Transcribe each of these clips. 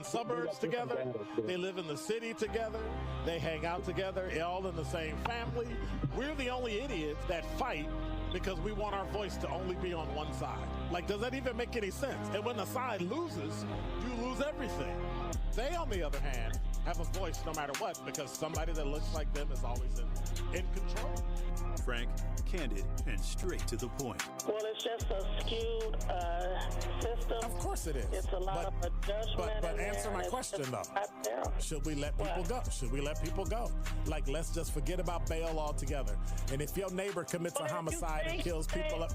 suburbs together. They live in the city together. They hang out together, all in the same family. We're the only idiots that fight because we want our voice to only be on one side. Like, does that even make any sense? And when the side loses, you lose everything. They, on the other hand, have a voice no matter what because somebody that looks like them is always in control. Frank, candid, and straight to the point. Well, it's just a skewed system. Of course it is. It's a lot of judgment. But answer my question, though. Should we let people go? Should we let people go? Like, let's just forget about bail altogether. And if your neighbor commits a homicide and kills people up,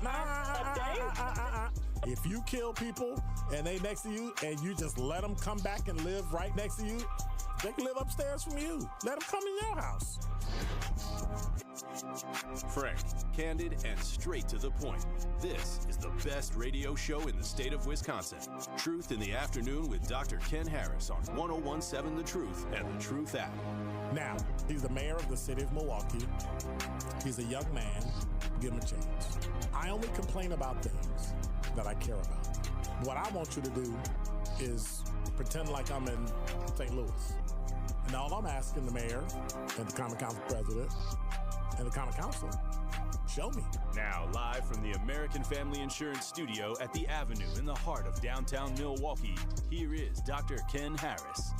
if you kill people and they next to you and you just let them come back and live right next to you, they can live upstairs from you. Let them come in your house. Frank, candid, and straight to the point. This is the best radio show in the state of Wisconsin. Truth in the Afternoon with Dr. Ken Harris on 101.7 The Truth and The Truth app. Now, he's the mayor of the city of Milwaukee. He's a young man. Give him a chance. I only complain about things that I care about. What I want you to do is pretend like I'm in St. Louis. And all I'm asking the mayor and the Common Council president and the Common Council, show me. Now, live from the American Family Insurance Studio at the Avenue in the heart of downtown Milwaukee, here is Dr. Ken Harris.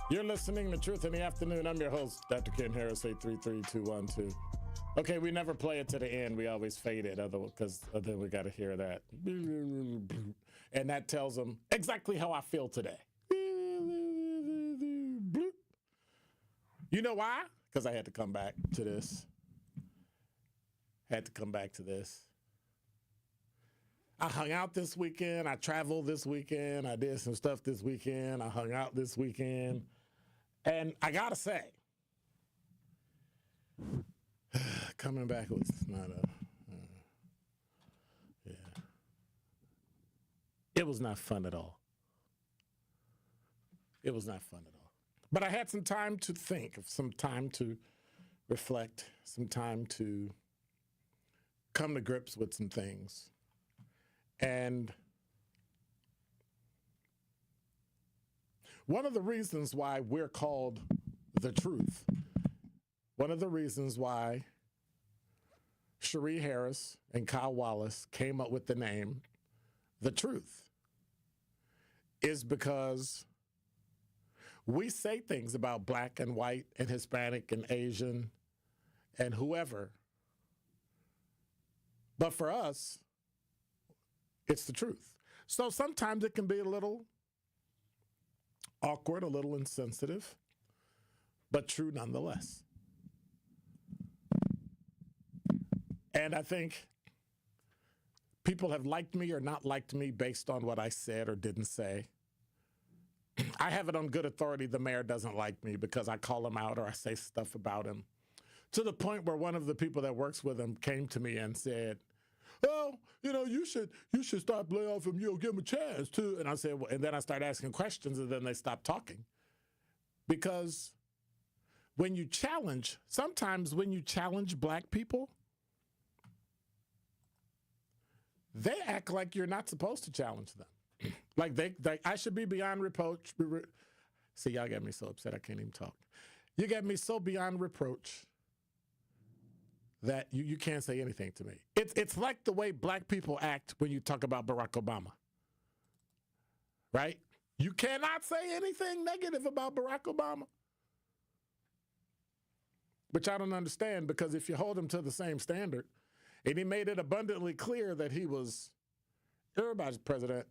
You're listening to Truth in the Afternoon. I'm your host, Dr. Ken Harris, 833-212. Okay, we never play it to the end. We always fade it, because then we got to hear that. And that tells them exactly how I feel today. You know why? Because I had to come back to this. I hung out this weekend. I traveled this weekend. I did some stuff this weekend. I hung out this weekend. And I got to say, coming back was not it was not fun at all. It was not fun at all. But I had some time to think, some time to reflect, some time to come to grips with some things. And one of the reasons why we're called The Truth, one of the reasons why Cherie Harris and Kyle Wallace came up with the name The Truth is because we say things about black and white and Hispanic and Asian and whoever. But for us, it's the truth. So sometimes it can be a little awkward, a little insensitive, but true nonetheless. And I think people have liked me or not liked me based on what I said or didn't say. I have it on good authority the mayor doesn't like me because I call him out or I say stuff about him, to the point where one of the people that works with him came to me and said, "Oh, you should stop laying off him. Give him a chance too." And I said, well, and then I started asking questions, and then they stopped talking. Because sometimes when you challenge black people, they act like you're not supposed to challenge them. Like I should be beyond reproach. See, y'all got me so upset I can't even talk. You got me so beyond reproach that you can't say anything to me. It's like the way black people act when you talk about Barack Obama, right? You cannot say anything negative about Barack Obama. Which I don't understand, because if you hold him to the same standard, and he made it abundantly clear that he was everybody's president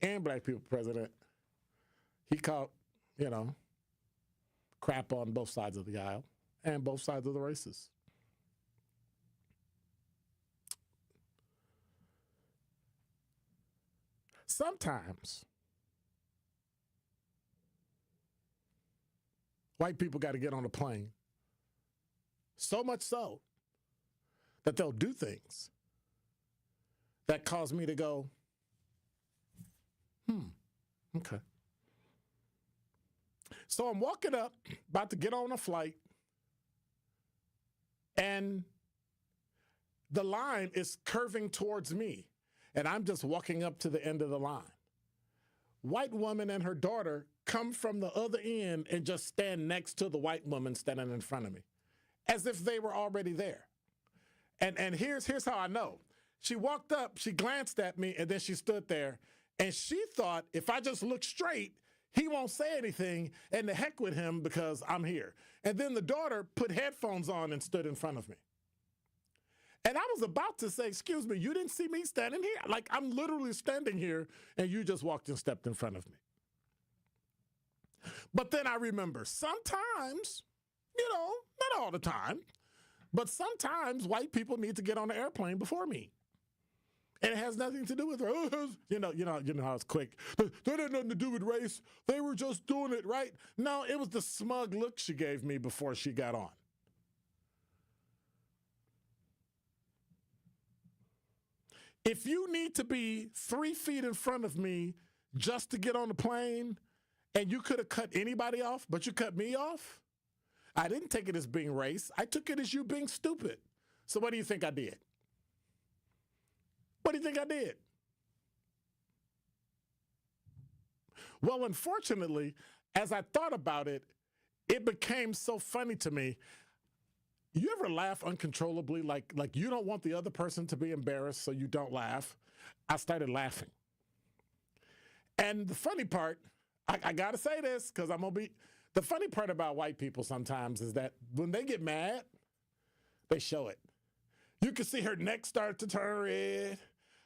and black people president, he caught, crap on both sides of the aisle and both sides of the races. Sometimes white people got to get on a plane, so much so that they'll do things that cause me to go, okay. So I'm walking up, about to get on a flight, and the line is curving towards me, and I'm just walking up to the end of the line. White woman and her daughter come from the other end and just stand next to the white woman standing in front of me, as if they were already there. And here's how I know. She walked up, she glanced at me, and then she stood there, and she thought if I just look straight, he won't say anything, and the heck with him because I'm here. And then the daughter put headphones on and stood in front of me. And I was about to say, excuse me, you didn't see me standing here? Like, I'm literally standing here, and you just walked and stepped in front of me. But then I remember sometimes, not all the time, but sometimes white people need to get on the airplane before me. And it has nothing to do with, you know how it's quick. That had nothing to do with race. They were just doing it, right? No, it was the smug look she gave me before she got on. If you need to be 3 feet in front of me just to get on the plane, and you could have cut anybody off, but you cut me off, I didn't take it as being race. I took it as you being stupid. So what do you think I did? What do you think I did? Well, unfortunately, as I thought about it, it became so funny to me. You ever laugh uncontrollably, like you don't want the other person to be embarrassed, so you don't laugh? I started laughing. And the funny part, I got to say this because the funny part about white people sometimes is that when they get mad, they show it. You can see her neck start to turn red.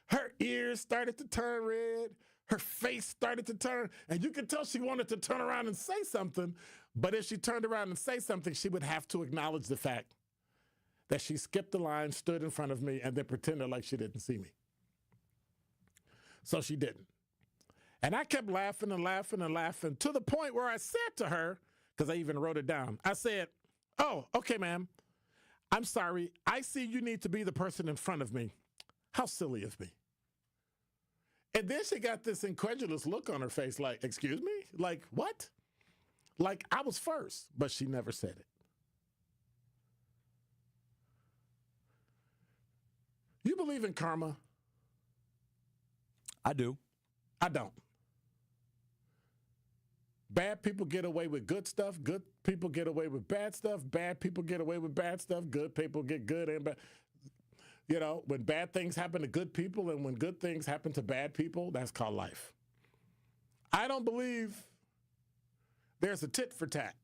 Her ears started to turn red. Her face started to turn. And you could tell she wanted to turn around and say something. But if she turned around and say something, she would have to acknowledge the fact that she skipped the line, stood in front of me, and then pretended like she didn't see me. So she didn't. And I kept laughing and laughing and laughing to the point where I said to her, because I even wrote it down, I said, "Oh, okay, ma'am. I'm sorry. I see you need to be the person in front of me. How silly of me." And then she got this incredulous look on her face like, "Excuse me? Like, what?" Like I was first, but she never said it. You believe in karma? I do. I don't. Bad people get away with good stuff. Good people get away with bad stuff. Bad people get away with bad stuff. Good people get good and bad. When bad things happen to good people and when good things happen to bad people, that's called life. I don't believe there's a tit for tat.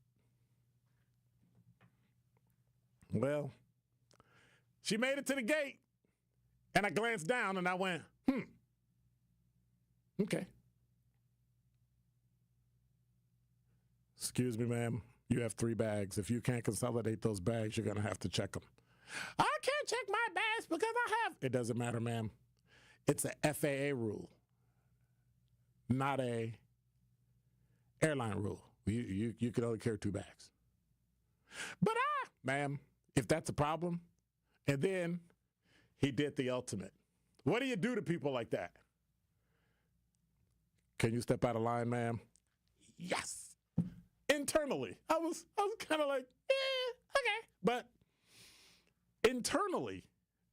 Well, she made it to the gate, and I glanced down and I went, okay. Excuse me, ma'am. You have 3 bags. If you can't consolidate those bags, you're going to have to check them. I can't check my bags because I have. It doesn't matter, ma'am. It's a FAA rule, not a airline rule. You can only carry 2 bags. But ma'am, if that's a problem, and then he did the ultimate. What do you do to people like that? Can you step out of line, ma'am? Yes. Internally, I was kind of like, okay. But internally,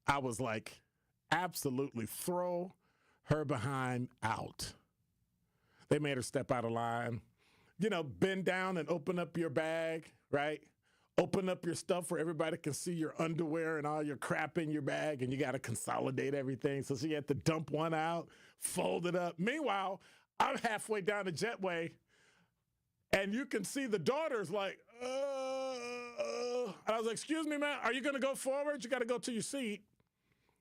I was like, absolutely throw her behind out. They made her step out of line. Bend down and open up your bag, right? Open up your stuff where everybody can see your underwear and all your crap in your bag, and you got to consolidate everything. So she had to dump one out, fold it up. Meanwhile, I'm halfway down the jetway, and you can see the daughter's like, And I was like, "Excuse me, man, are you going to go forward? You got to go to your seat."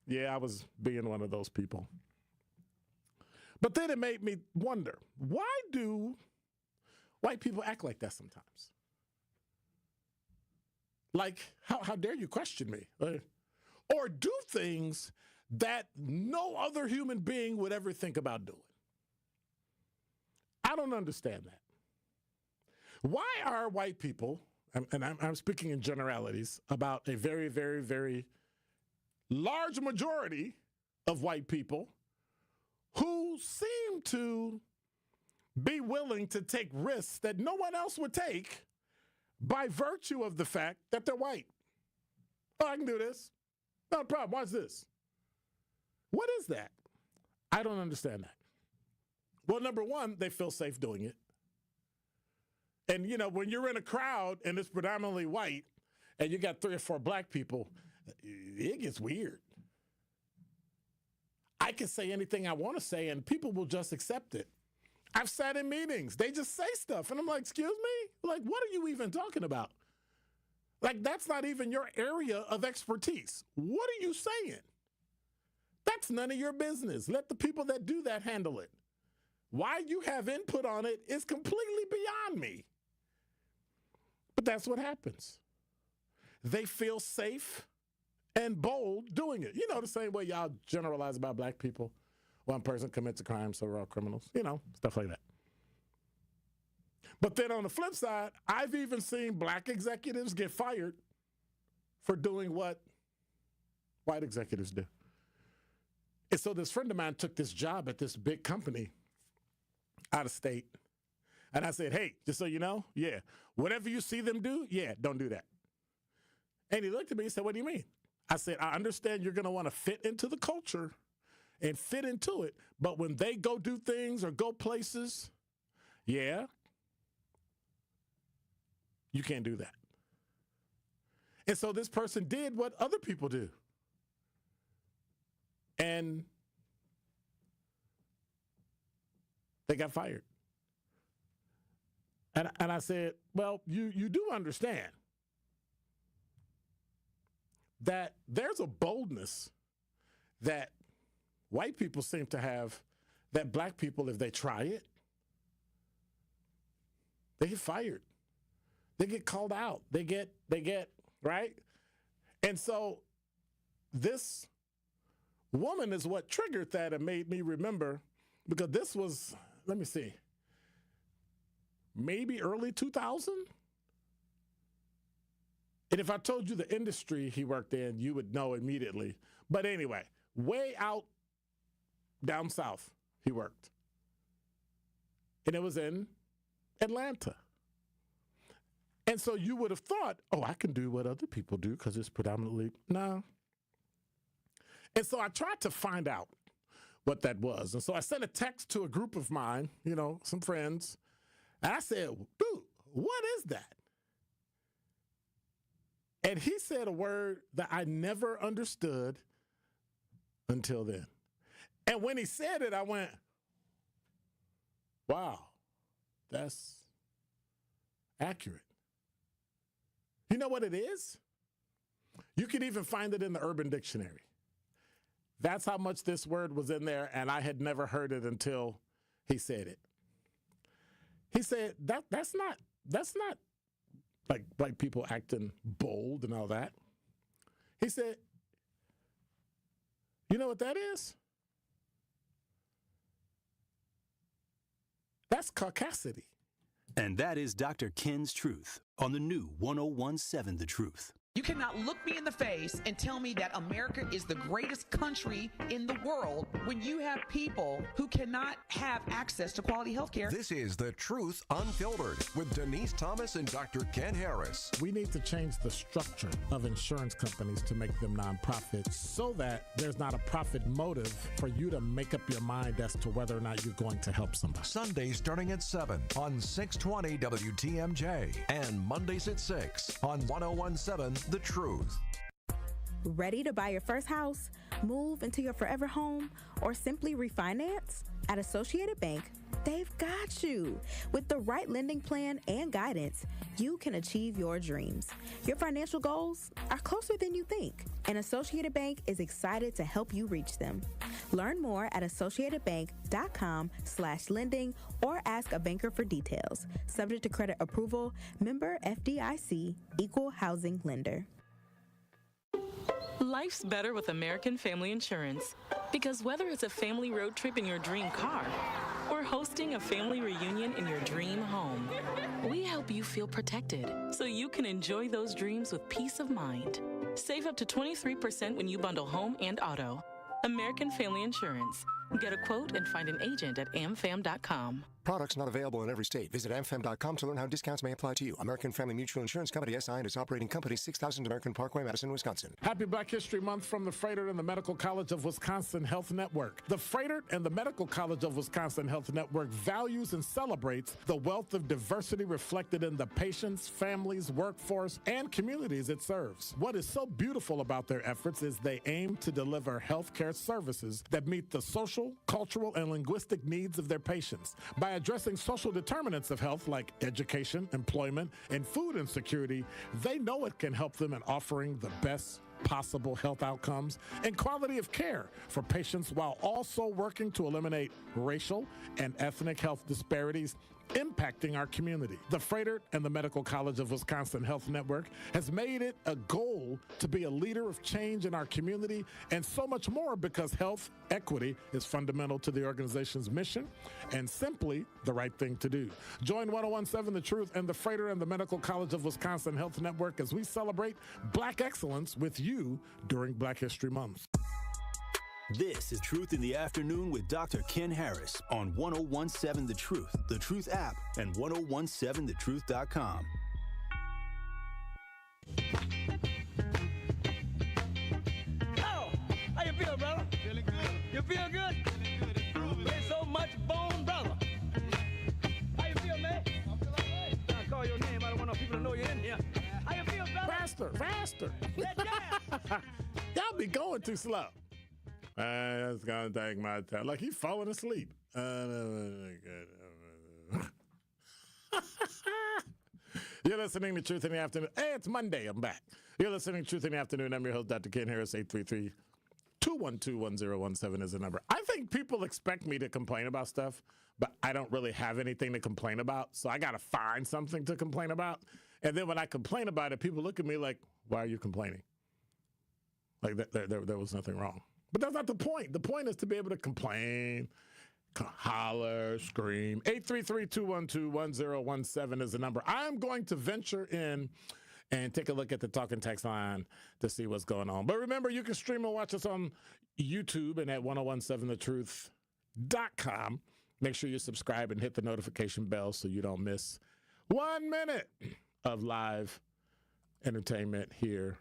Yeah, I was being one of those people. But then it made me wonder, why do white people act like that sometimes? Like, how dare you question me? Or do things that no other human being would ever think about doing. I don't understand that. Why are white people, and I'm speaking in generalities about a very, very, very large majority of white people who seem to be willing to take risks that no one else would take by virtue of the fact that they're white? Oh, I can do this. No problem. Watch this. What is that? I don't understand that. Well, number one, they feel safe doing it. And, you know, when you're in a crowd and it's predominantly white and you got 3 or 4 black people, it gets weird. I can say anything I want to say and people will just accept it. I've sat in meetings. They just say stuff. And I'm like, excuse me? Like, what are you even talking about? Like, that's not even your area of expertise. What are you saying? That's none of your business. Let the people that do that handle it. Why you have input on it is completely beyond me. But that's what happens. They feel safe and bold doing it. You know, the same way y'all generalize about black people. One person commits a crime, so we're all criminals. You know, stuff like that. But then on the flip side, I've even seen black executives get fired for doing what white executives do. And so this friend of mine took this job at this big company out of state. And I said, hey, just so you know, yeah, whatever you see them do, yeah, don't do that. And he looked at me and said, what do you mean? I said, I understand you're going to want to fit into the culture and fit into it. But when they go do things or go places, yeah, you can't do that. And so this person did what other people do. And they got fired. And I said, well, you do understand that there's a boldness that white people seem to have that black people, if they try it, they get fired. They get called out. They get, right? And so this woman is what triggered that and made me remember, because this was, let me see, maybe early 2000? And if I told you the industry he worked in, you would know immediately. But anyway, way out down south he worked. And it was in Atlanta. And so you would have thought, oh, I can do what other people do because it's predominantly, no. And so I tried to find out what that was. And so I sent a text to a group of mine, you know, some friends. And I said, dude, what is that? And he said a word that I never understood until then. And when he said it, I went, wow, that's accurate. You know what it is? You can even find it in the Urban Dictionary. That's how much this word was in there, and I had never heard it until he said it. He said, that's not like black people acting bold and all that. He said, you know what that is? That's Caucacity. And that is Dr. Ken's Truth on the new 1017 The Truth. You cannot look me in the face and tell me that America is the greatest country in the world when you have people who cannot have access to quality health care. This is The Truth Unfiltered with Denise Thomas and Dr. Ken Harris. We need to change the structure of insurance companies to make them nonprofits so that there's not a profit motive for you to make up your mind as to whether or not you're going to help somebody. Sundays starting at 7 on 620 WTMJ and Mondays at 6 on 1017 The Truth. Ready to buy your first house, move into your forever home, or simply refinance? At Associated Bank, they've got you. With the right lending plan and guidance, you can achieve your dreams. Your financial goals are closer than you think, and Associated Bank is excited to help you reach them. Learn more at associatedbank.com/lending or ask a banker for details. Subject to credit approval, member FDIC, equal housing lender. Life's better with American Family Insurance, because whether it's a family road trip in your dream car or hosting a family reunion in your dream home. We help you feel protected so you can enjoy those dreams with peace of mind. Save up to 23% when you bundle home and auto. American Family Insurance. Get a quote and find an agent at amfam.com. Products not available in every state. Visit amfam.com to learn how discounts may apply to you. American Family Mutual Insurance Company, SI, and its operating company, 6000 American Parkway, Madison, Wisconsin. Happy Black History Month from the Freighter and the Medical College of Wisconsin Health Network. The Freighter and the Medical College of Wisconsin Health Network values and celebrates the wealth of diversity reflected in the patients, families, workforce, and communities it serves. What is so beautiful about their efforts is they aim to deliver healthcare services that meet the social, cultural, and linguistic needs of their patients. By addressing social determinants of health like education, employment, and food insecurity, they know it can help them in offering the best possible health outcomes and quality of care for patients while also working to eliminate racial and ethnic health disparities impacting our community. The Freighter and the Medical College of Wisconsin Health Network has made it a goal to be a leader of change in our community and so much more because health equity is fundamental to the organization's mission and simply the right thing to do. Join 1017 The Truth and the Freighter and the Medical College of Wisconsin Health Network as we celebrate Black excellence with you during Black History Month. This is Truth in the Afternoon with Dr. Ken Harris on 1017 The Truth app, and 1017thetruth.com. Oh, how you feel, brother? Feeling good. You feel good? Feeling good. Play so much bone, brother. How you feel, man? I feel all right. I call your name. I don't want no people to know you're in here. How you feel, brother? Faster. Y'all be going too slow. It's gonna take my time. Like he's falling asleep. You're listening to Truth in the Afternoon. Hey, it's Monday. I'm back. You're listening to Truth in the Afternoon. I'm your host, Dr. Ken Harris. 833-212-1017 is the number. I think people expect me to complain about stuff, but I don't really have anything to complain about. So I got to find something to complain about. And then when I complain about it, people look at me like, why are you complaining? Like there was nothing wrong. But that's not the point. The point is to be able to complain, holler, scream. 833-212-1017 is the number. I'm going to venture in and take a look at the talk and text line to see what's going on. But remember, you can stream and watch us on YouTube and at 1017thetruth.com. Make sure you subscribe and hit the notification bell so you don't miss 1 minute of live entertainment here.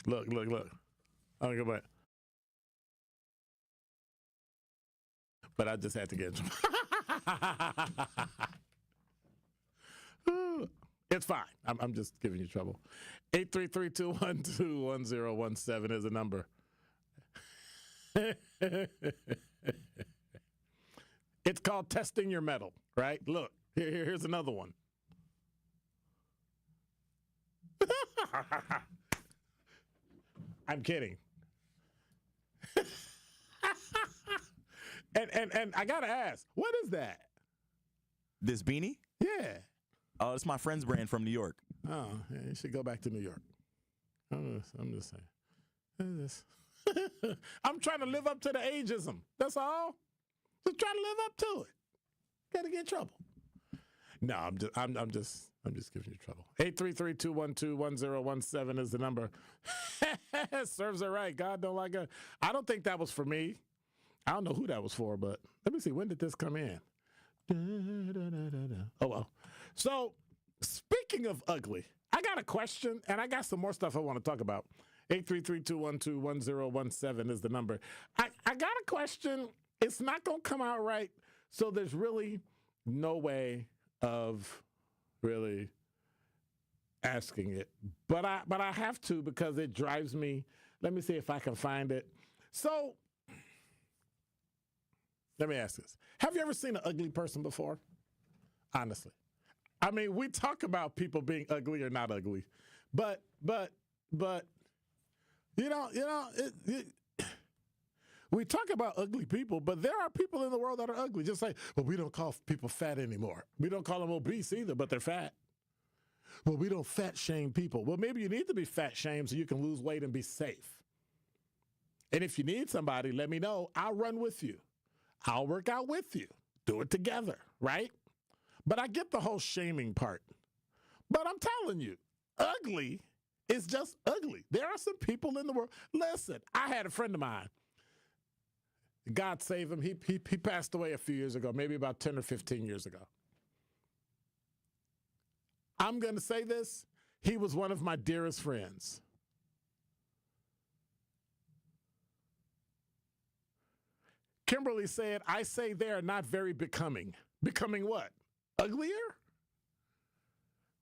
Look. I'll go back. But I just had to get It's fine. I'm just giving you trouble. 833-212-1017 is the number. It's called testing your metal, right? Look, here's another one. I'm kidding. and I gotta ask, what is that? This beanie? Yeah. Oh, it's my friend's brand from New York. Oh, yeah, you should go back to New York. I'm just saying. I'm trying to live up to the ageism. That's all. Just trying to live up to it. Gotta get in trouble. No, I'm just giving you trouble. 833-212-1017 is the number. Serves it right. God don't like it. I don't think that was for me. I don't know who that was for, but let me see. When did this come in? Oh, well. So, speaking of ugly, I got a question, and I got some more stuff I want to talk about. 833-212-1017 is the number. I got a question. It's not going to come out right, so there's really no way of really asking it. But I have to because it drives me. Let me see if I can find it. So, let me ask this. Have you ever seen an ugly person before? Honestly. I mean, we talk about people being ugly or not ugly, but we talk about ugly people, but there are people in the world that are ugly. Just like, well, we don't call people fat anymore. We don't call them obese either, but they're fat. Well, we don't fat shame people. Well, maybe you need to be fat shamed so you can lose weight and be safe. And if you need somebody, let me know. I'll run with you. I'll work out with you. Do it together, right? But I get the whole shaming part. But I'm telling you, ugly is just ugly. There are some people in the world. Listen, I had a friend of mine. God save him. He passed away a few years ago, maybe about 10 or 15 years ago. I'm going to say this. He was one of my dearest friends. Kimberly said, I say they are not very becoming. Becoming what? Uglier?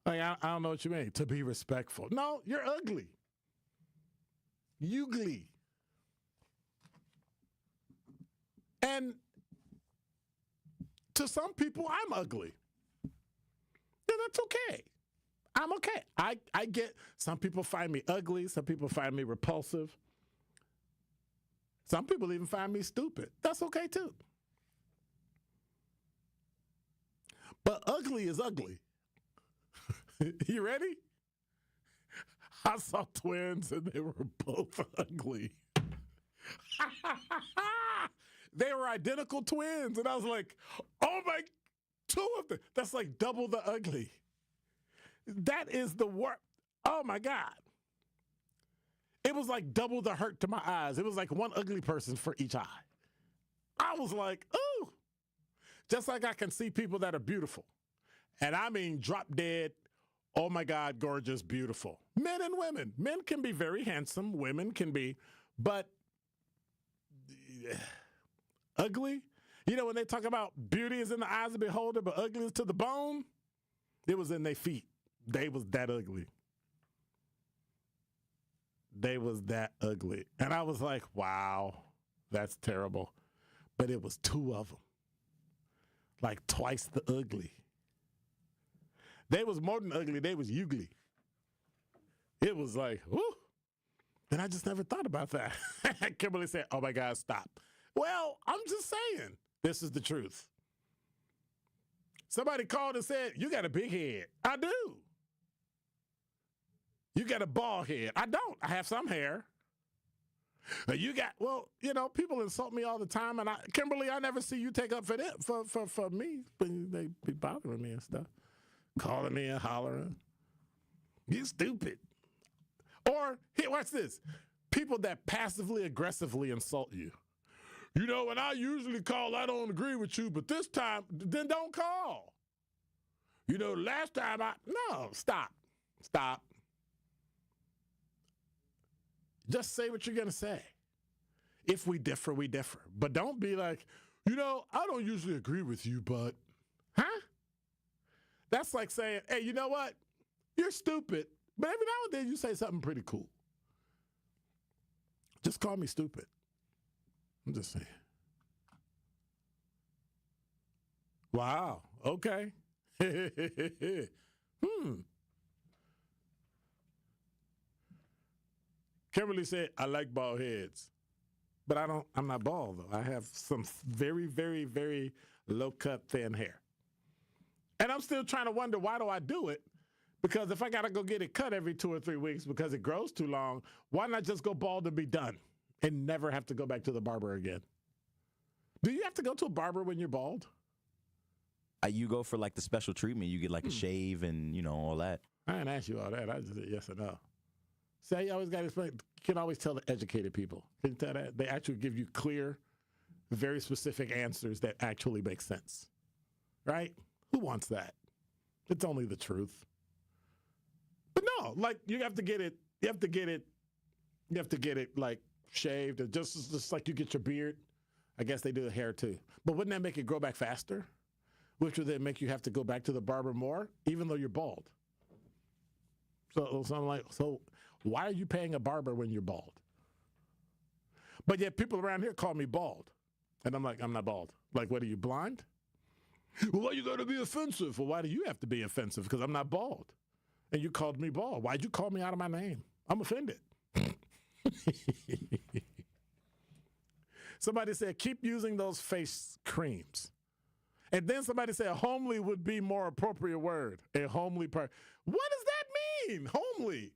Like, I don't know what you mean. To be respectful. No, you're ugly. Ugly. And to some people, I'm ugly. And that's okay. I'm okay. I get, some people find me ugly. Some people find me repulsive. Some people even find me stupid. That's okay too. But ugly is ugly. You ready? I saw twins and they were both ugly. They were identical twins. And I was like, oh my, two of them. That's like double the ugly. That is the worst. Oh my God. It was like double the hurt to my eyes. It was like one ugly person for each eye. I was like, ooh. Just like I can see people that are beautiful. And I mean drop dead, oh my God, gorgeous, beautiful. Men and women. Men can be very handsome. Women can be, but ugly. You know, when they talk about beauty is in the eyes of the beholder, but ugly is to the bone, it was in their feet. They was that ugly. They was that ugly. And I was like, wow, that's terrible. But it was two of them. Like twice the ugly. They was more than ugly. They was ugly. It was like, whoo. And I just never thought about that. Kimberly said, oh my God, stop. Well, I'm just saying, this is the truth. Somebody called and said, you got a big head. I do. You got a bald head. I don't. I have some hair. You got, well, you know, people insult me all the time. And Kimberly, I never see you take up for them, for me. But they be bothering me and stuff. Calling me and hollering. You stupid. Or, here, watch this. People that passively aggressively insult you. You know, when I usually call, I don't agree with you, but this time, then don't call. You know, last time no, stop. Stop. Just say what you're going to say. If we differ, we differ. But don't be like, you know, I don't usually agree with you, but, huh? That's like saying, hey, you know what? You're stupid, but every now and then you say something pretty cool. Just call me stupid. I'm just saying. Wow. Okay. Kimberly said, I like bald heads. But I'm not bald though. I have some very, very, very low cut, thin hair. And I'm still trying to wonder, why do I do it? Because if I got to go get it cut every 2 or 3 weeks because it grows too long, why not just go bald and be done and never have to go back to the barber again? Do you have to go to a barber when you're bald? You go for like the special treatment. You get like a shave and, you know, all that. I didn't ask you all that. I just said yes or no. See, you always got to explain. You can always tell the educated people. Can you tell that? They actually give you clear, very specific answers that actually make sense. Right? Who wants that? It's only the truth. But no, like you have to get it like shaved, and just like you get your beard. I guess they do the hair too. But wouldn't that make it grow back faster? Which would then make you have to go back to the barber more, even though you're bald. So I'm like, so why are you paying a barber when you're bald? But yet people around here call me bald. And I'm like, I'm not bald. Like, what, are you blind? Well, why you got to be offensive? Well, why do you have to be offensive? Because I'm not bald. And you called me bald. Why'd you call me out of my name? I'm offended. Somebody said, keep using those face creams. And then somebody said, homely would be more appropriate word. A homely person. What does that mean? Homely.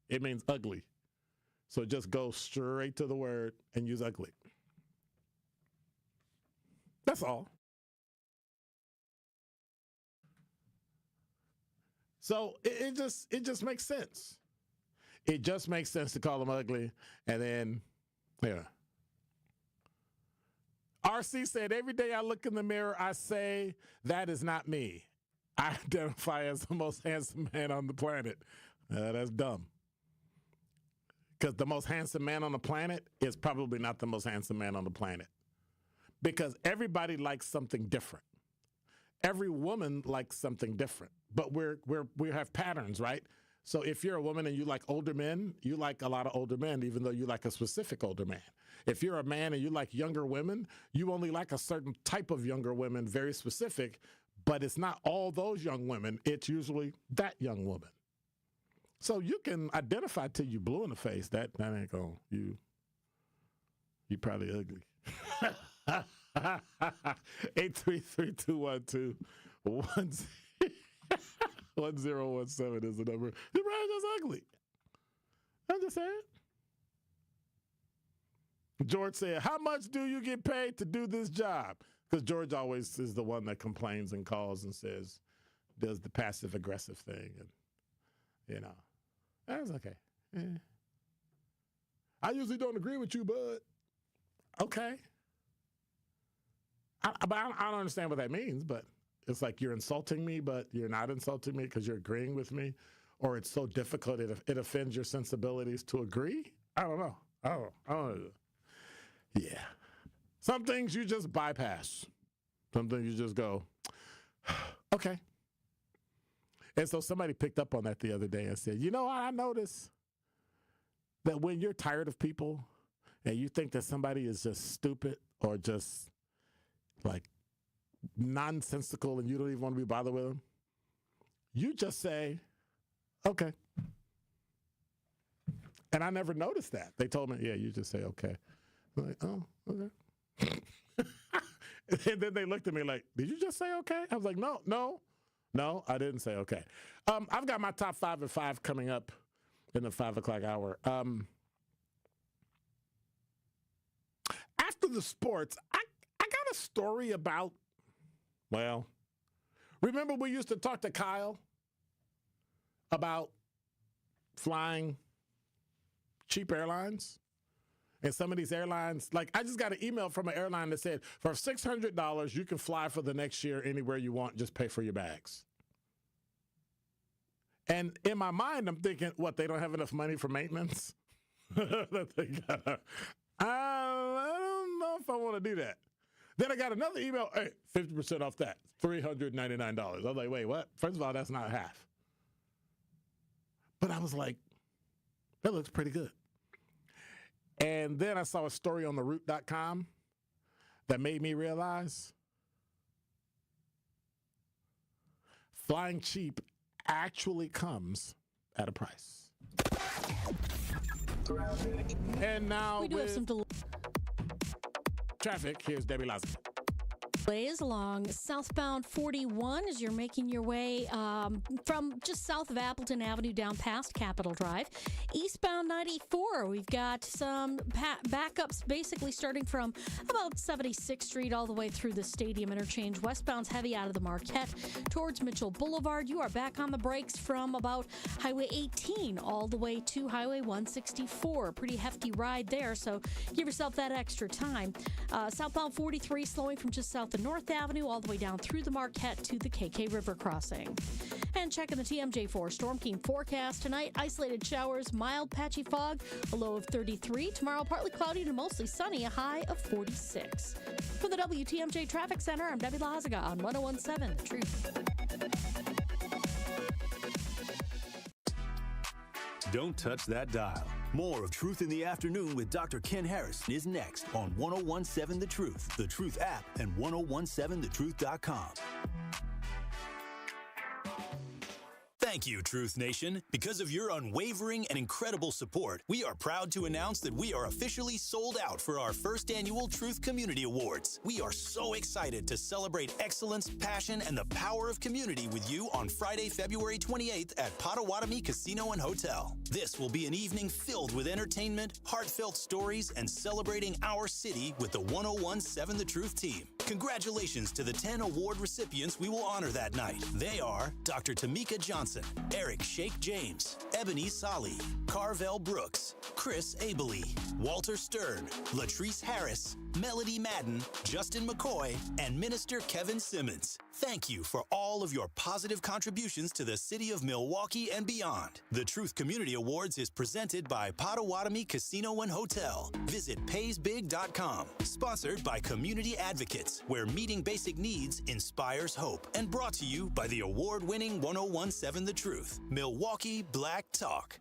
It means ugly. So just go straight to the word and use ugly. That's all. So it just makes sense. It just makes sense to call them ugly. And then, yeah. RC said, every day I look in the mirror, I say, that is not me. I identify as the most handsome man on the planet. That's dumb. Because the most handsome man on the planet is probably not the most handsome man on the planet. Because everybody likes something different. Every woman likes something different. But we have patterns, right? So if you're a woman and you like older men, you like a lot of older men, even though you like a specific older man. If you're a man and you like younger women, you only like a certain type of younger women, very specific, but it's not all those young women. It's usually that young woman. So you can identify till you blue in the face. That ain't going. You probably ugly. 833-212-1017 is the number. You're probably just ugly. I'm just saying. George said, how much do you get paid to do this job? Because George always is the one that complains and calls and says, does the passive aggressive thing. And, you know, that's okay. Yeah. I usually don't agree with you, bud. Okay. I don't understand what that means, but it's like you're insulting me, but you're not insulting me because you're agreeing with me, or it's so difficult it offends your sensibilities to agree. I don't know. I don't know. Yeah. Some things you just bypass. Some things you just go, okay. And so somebody picked up on that the other day and said, you know what, I noticed that when you're tired of people and you think that somebody is just stupid or just like nonsensical and you don't even want to be bothered with them, you just say, okay. And I never noticed that. They told me, yeah, you just say, okay. I'm like, oh, okay. And then they looked at me like, did you just say okay? I was like, no, I didn't say okay. I've got my top 5 at 5 coming up in the 5 o'clock hour. After the sports, I got a story about, well, remember we used to talk to Kyle about flying cheap airlines? And some of these airlines, like I just got an email from an airline that said, for $600, you can fly for the next year anywhere you want, just pay for your bags. And in my mind, I'm thinking, what, they don't have enough money for maintenance? I don't know if I want to do that. Then I got another email, hey, 50% off that, $399. I was like, wait, what? First of all, that's not half. But I was like, that looks pretty good. And then I saw a story on theroot.com that made me realize flying cheap actually comes at a price. And now we do have some traffic, here's Debbie Lazaman. Delays along southbound 41 as you're making your way from just south of Appleton Avenue down past Capitol Drive. Eastbound 94, we've got some backups basically starting from about 76th Street all the way through the Stadium Interchange. Westbound's heavy out of the Marquette towards Mitchell Boulevard. You are back on the brakes from about Highway 18 all the way to Highway 164. Pretty hefty ride there, so give yourself that extra time. Southbound 43 slowing from just south of North Avenue all the way down through the Marquette to the KK River crossing. And checking the TMJ4 Storm King forecast tonight, isolated showers, mild patchy fog, a low of 33. Tomorrow, partly cloudy to mostly sunny, a high of 46. For the WTMJ Traffic Center, I'm Debbie Lazaga on 101.7 The Truth. Don't touch that dial. More of Truth in the Afternoon with Dr. Ken Harris is next on 101.7 The Truth app, and 1017thetruth.com. Thank you, Truth Nation. Because of your unwavering and incredible support, we are proud to announce that we are officially sold out for our first annual Truth Community Awards. We are so excited to celebrate excellence, passion, and the power of community with you on Friday, February 28th at Potawatomi Casino and Hotel. This will be an evening filled with entertainment, heartfelt stories, and celebrating our city with the 1017 The Truth team. Congratulations to the 10 award recipients we will honor that night. They are Dr. Tamika Johnson, Eric Shake James, Ebony Solly, Carvel Brooks, Chris Abele, Walter Stern, Latrice Harris, Melody Madden, Justin McCoy, and Minister Kevin Simmons. Thank you for all of your positive contributions to the city of Milwaukee and beyond. The Truth Community Awards is presented by Potawatomi Casino and Hotel. Visit paysbig.com. Sponsored by Community Advocates, where meeting basic needs inspires hope. And brought to you by the award-winning 1017 The Truth. Milwaukee Black Talk.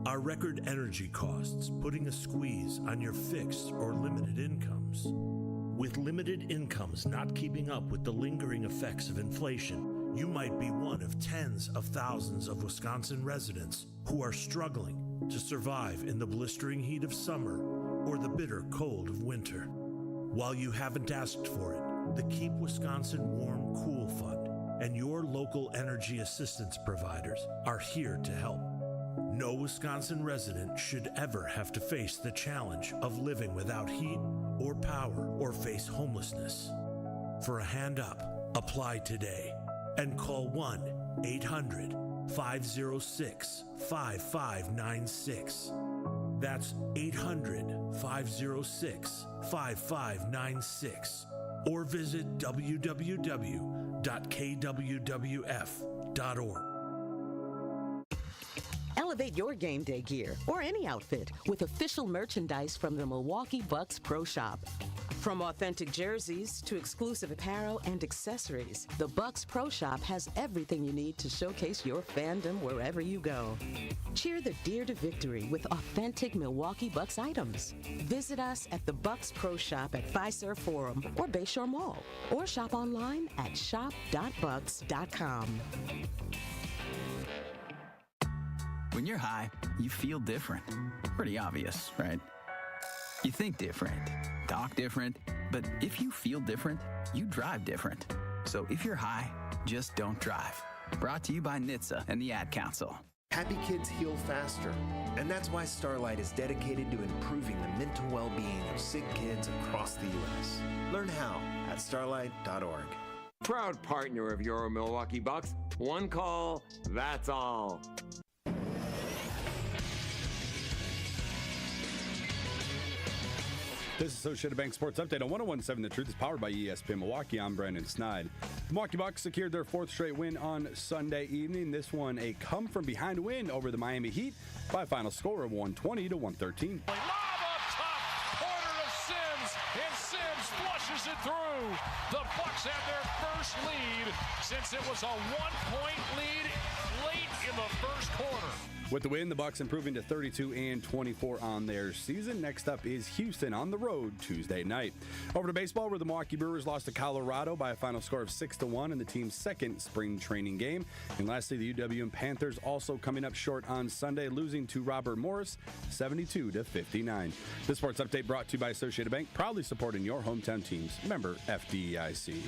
Are record energy costs putting a squeeze on your fixed or limited incomes? With limited incomes not keeping up with the lingering effects of inflation, you might be one of tens of thousands of Wisconsin residents who are struggling to survive in the blistering heat of summer or the bitter cold of winter. While you haven't asked for it, the Keep Wisconsin Warm Cool Fund and your local energy assistance providers are here to help. No Wisconsin resident should ever have to face the challenge of living without heat or power or face homelessness. For a hand up, apply today and call 1-800-506-5596. That's 800-506-5596. Or visit www.kwwf.org. Elevate your game day gear or any outfit with official merchandise from the Milwaukee Bucks Pro Shop. From authentic jerseys to exclusive apparel and accessories, the Bucks Pro Shop has everything you need to showcase your fandom wherever you go. Cheer the deer to victory with authentic Milwaukee Bucks items. Visit us at the Bucks Pro Shop at Fiserv Forum or Bayshore Mall, or shop online at shop.bucks.com. When you're high, you feel different. Pretty obvious, right? You think different, talk different, but if you feel different, you drive different. So if you're high, just don't drive. Brought to you by NHTSA and the Ad Council. Happy kids heal faster, and that's why Starlight is dedicated to improving the mental well-being of sick kids across the U.S. Learn how at starlight.org. Proud partner of your Milwaukee Bucks. One call, that's all. This is Associated Bank Sports Update on 1017 The Truth is powered by ESPN Milwaukee. I'm Brandon Snide. The Milwaukee Bucks secured their fourth straight win on Sunday evening. This one a come-from-behind win over the Miami Heat by a final score of 120-113. Lob up top, corner to Sims, and Sims flushes it through. The Bucks have their first lead since it was a one-point lead late in the first quarter. With the win, the Bucks improving to 32-24 on their season. Next up is Houston on the road Tuesday night. Over to baseball, where the Milwaukee Brewers lost to Colorado by a final score of 6-1 in the team's second spring training game. And lastly, the UWM Panthers also coming up short on Sunday, losing to Robert Morris 72-59. The sports update brought to you by Associated Bank, proudly supporting your hometown teams. Member FDIC.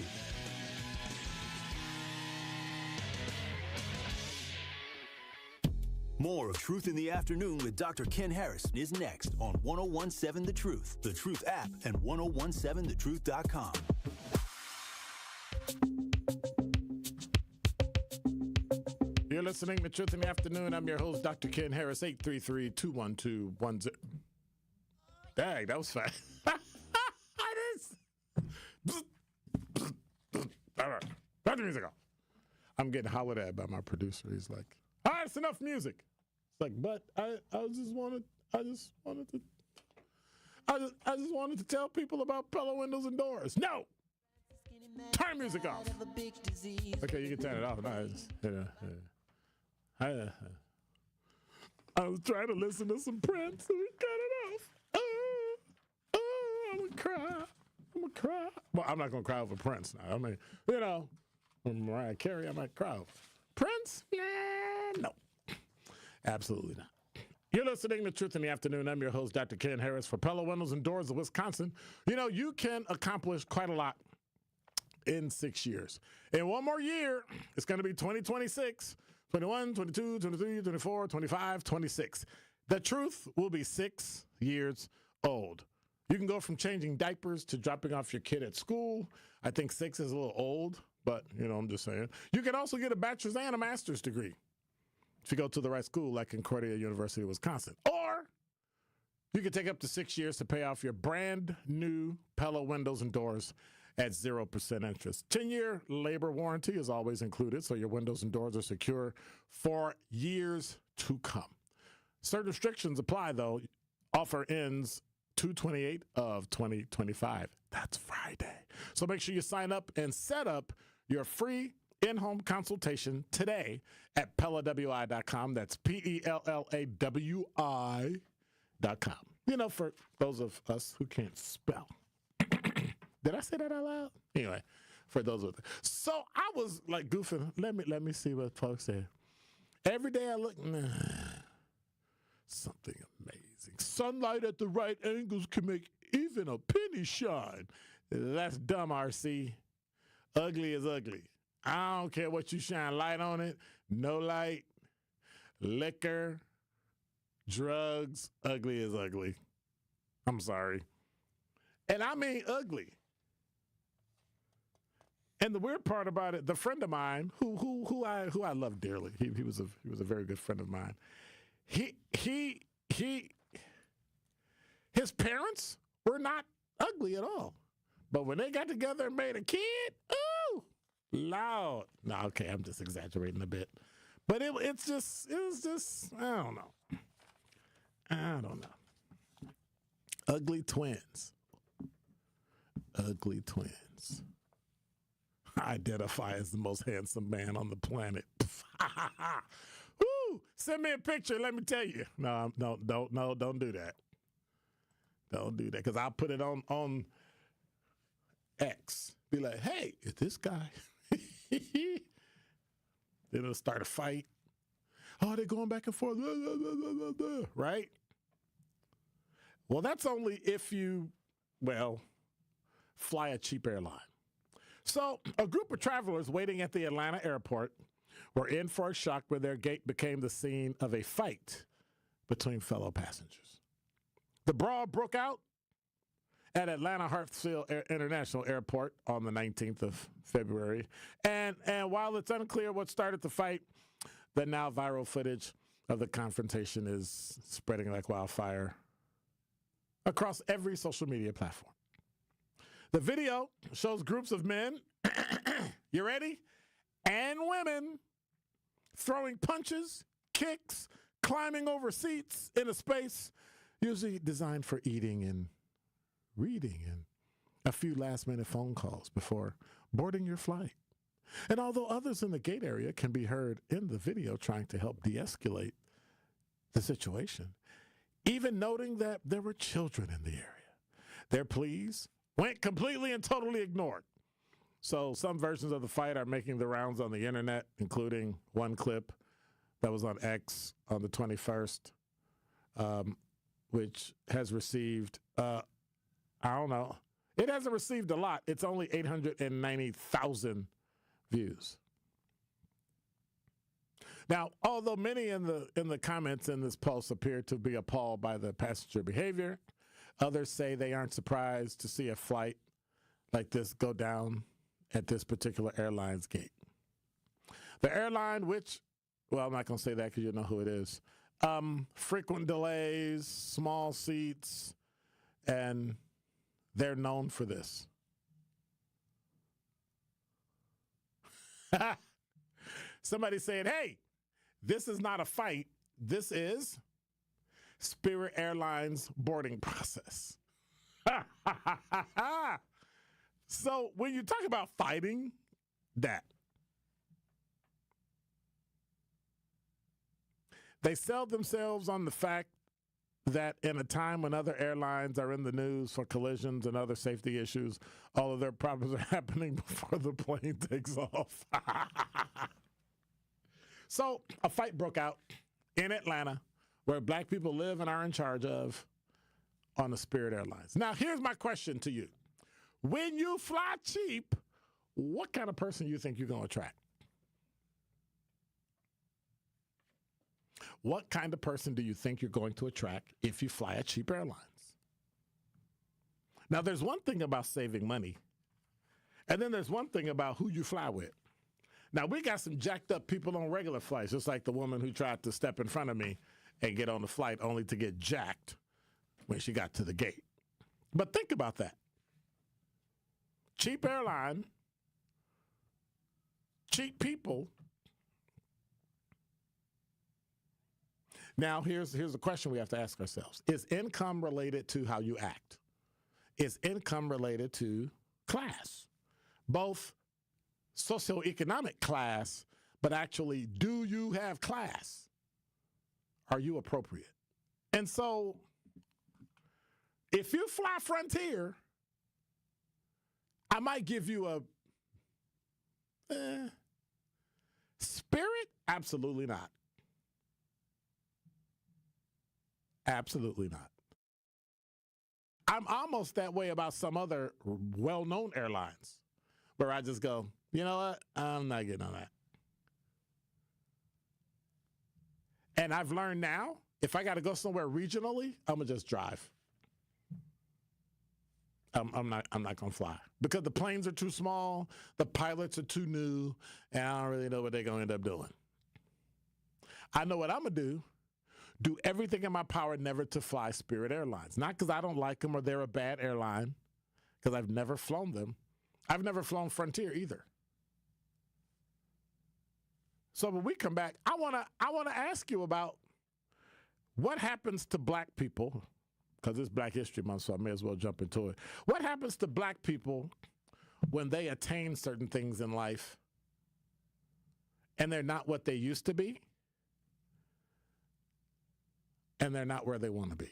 More of Truth in the Afternoon with Dr. Ken Harris is next on 1017 The Truth, The Truth app, and 1017thetruth.com. You're listening to Truth in the Afternoon. I'm your host, Dr. Ken Harris, 833-212-10. Dang, that was fast. All right, put the music on. I'm getting hollered at by my producer. He's like, all right, it's enough music. It's like, but I just wanted to tell people about Pella windows and doors. No! Turn music off. Okay, you can turn it off. I was trying to listen to some Prince, and we cut it off. I'm gonna cry. Well, I'm not gonna cry over Prince now. I mean, Mariah Carey, I might cry over. Simmons? Yeah, no. Absolutely not. You're listening to Truth in the Afternoon. I'm your host, Dr. Ken Harris for Pella Windows and Doors of Wisconsin. You know, you can accomplish quite a lot in 6 years. In one more year, it's going to be 2026, 21, 22, 23, 24, 25, 26. The truth will be 6 years old. You can go from changing diapers to dropping off your kid at school. I think 6 is a little old, but, you know, I'm just saying. You can also get a bachelor's and a master's degree if you go to the right school, like Concordia University, Wisconsin. Or you can take up to 6 years to pay off your brand new Pella windows and doors at 0% interest. 10-year labor warranty is always included, so your windows and doors are secure for years to come. Certain restrictions apply, though. Offer ends 2/28 of 2025. That's Friday. So make sure you sign up and set up your free in-home consultation today at PellaWI.com. That's PellaWI.com. You know, for those of us who can't spell. Did I say that out loud? Anyway, for those of us. So I was like goofing. Let me see what folks said. Every day I look, something amazing. Sunlight at the right angles can make even a penny shine. That's dumb, RC. Ugly is ugly. I don't care what you shine light on it. No light, liquor, drugs. Ugly is ugly. I'm sorry. And I mean ugly. And the weird part about it, the friend of mine, who I love dearly, he was a very good friend of mine. His parents were not ugly at all. But when they got together and made a kid, ooh, loud. No, okay, I'm just exaggerating a bit. But it was just, I don't know. Ugly twins. Ugly twins. I identify as the most handsome man on the planet. Woo! Send me a picture, let me tell you. No, don't do that. Don't do that, because I'll put it on X. Be like, hey, it's this guy. Then it'll start a fight. Oh, they're going back and forth. Right? Well, that's only if you, fly a cheap airline. So a group of travelers waiting at the Atlanta airport were in for a shock when their gate became the scene of a fight between fellow passengers. The brawl broke out at Atlanta Hartsfield International Airport on the 19th of February. And while it's unclear what started the fight, the now viral footage of the confrontation is spreading like wildfire across every social media platform. The video shows groups of men, you ready? And women throwing punches, kicks, climbing over seats in a space usually designed for eating and reading and a few last-minute phone calls before boarding your flight. And although others in the gate area can be heard in the video trying to help de-escalate the situation, even noting that there were children in the area, their pleas went completely and totally ignored. So some versions of the fight are making the rounds on the internet, including one clip that was on X on the 21st, which has received, I don't know. It hasn't received a lot. It's only 890,000 views. Now, although many in the comments in this post appear to be appalled by the passenger behavior, others say they aren't surprised to see a flight like this go down at this particular airline's gate. The airline, which, I'm not going to say that because you know who it is, frequent delays, small seats, and they're known for this. Somebody saying, hey, this is not a fight. This is Spirit Airlines boarding process. So when you talk about fighting that, they sell themselves on the fact that in a time when other airlines are in the news for collisions and other safety issues, all of their problems are happening before the plane takes off. So a fight broke out in Atlanta where black people live and are in charge of on the Spirit Airlines. Now, here's my question to you. When you fly cheap, what kind of person do you think you're going to attract? What kind of person do you think you're going to attract if you fly a cheap airlines? Now, there's one thing about saving money, and then there's one thing about who you fly with. Now, we got some jacked up people on regular flights, just like the woman who tried to step in front of me and get on the flight only to get jacked when she got to the gate. But think about that. Cheap airline, cheap people. Now, here's a question we have to ask ourselves. Is income related to how you act? Is income related to class? Both socioeconomic class, but actually, do you have class? Are you appropriate? And so, if you fly Frontier, I might give you a Spirit? Absolutely not. Absolutely not. I'm almost that way about some other well-known airlines where I just go, you know what? I'm not getting on that. And I've learned now, if I got to go somewhere regionally, I'm going to just drive. I'm not going to fly because the planes are too small, the pilots are too new, and I don't really know what they're going to end up doing. I know what I'm going to do everything in my power never to fly Spirit Airlines. Not because I don't like them or they're a bad airline, because I've never flown them. I've never flown Frontier either. So when we come back, I want to ask you about what happens to black people, because it's Black History Month, so I may as well jump into it. What happens to black people when they attain certain things in life and they're not what they used to be and they're not where they want to be?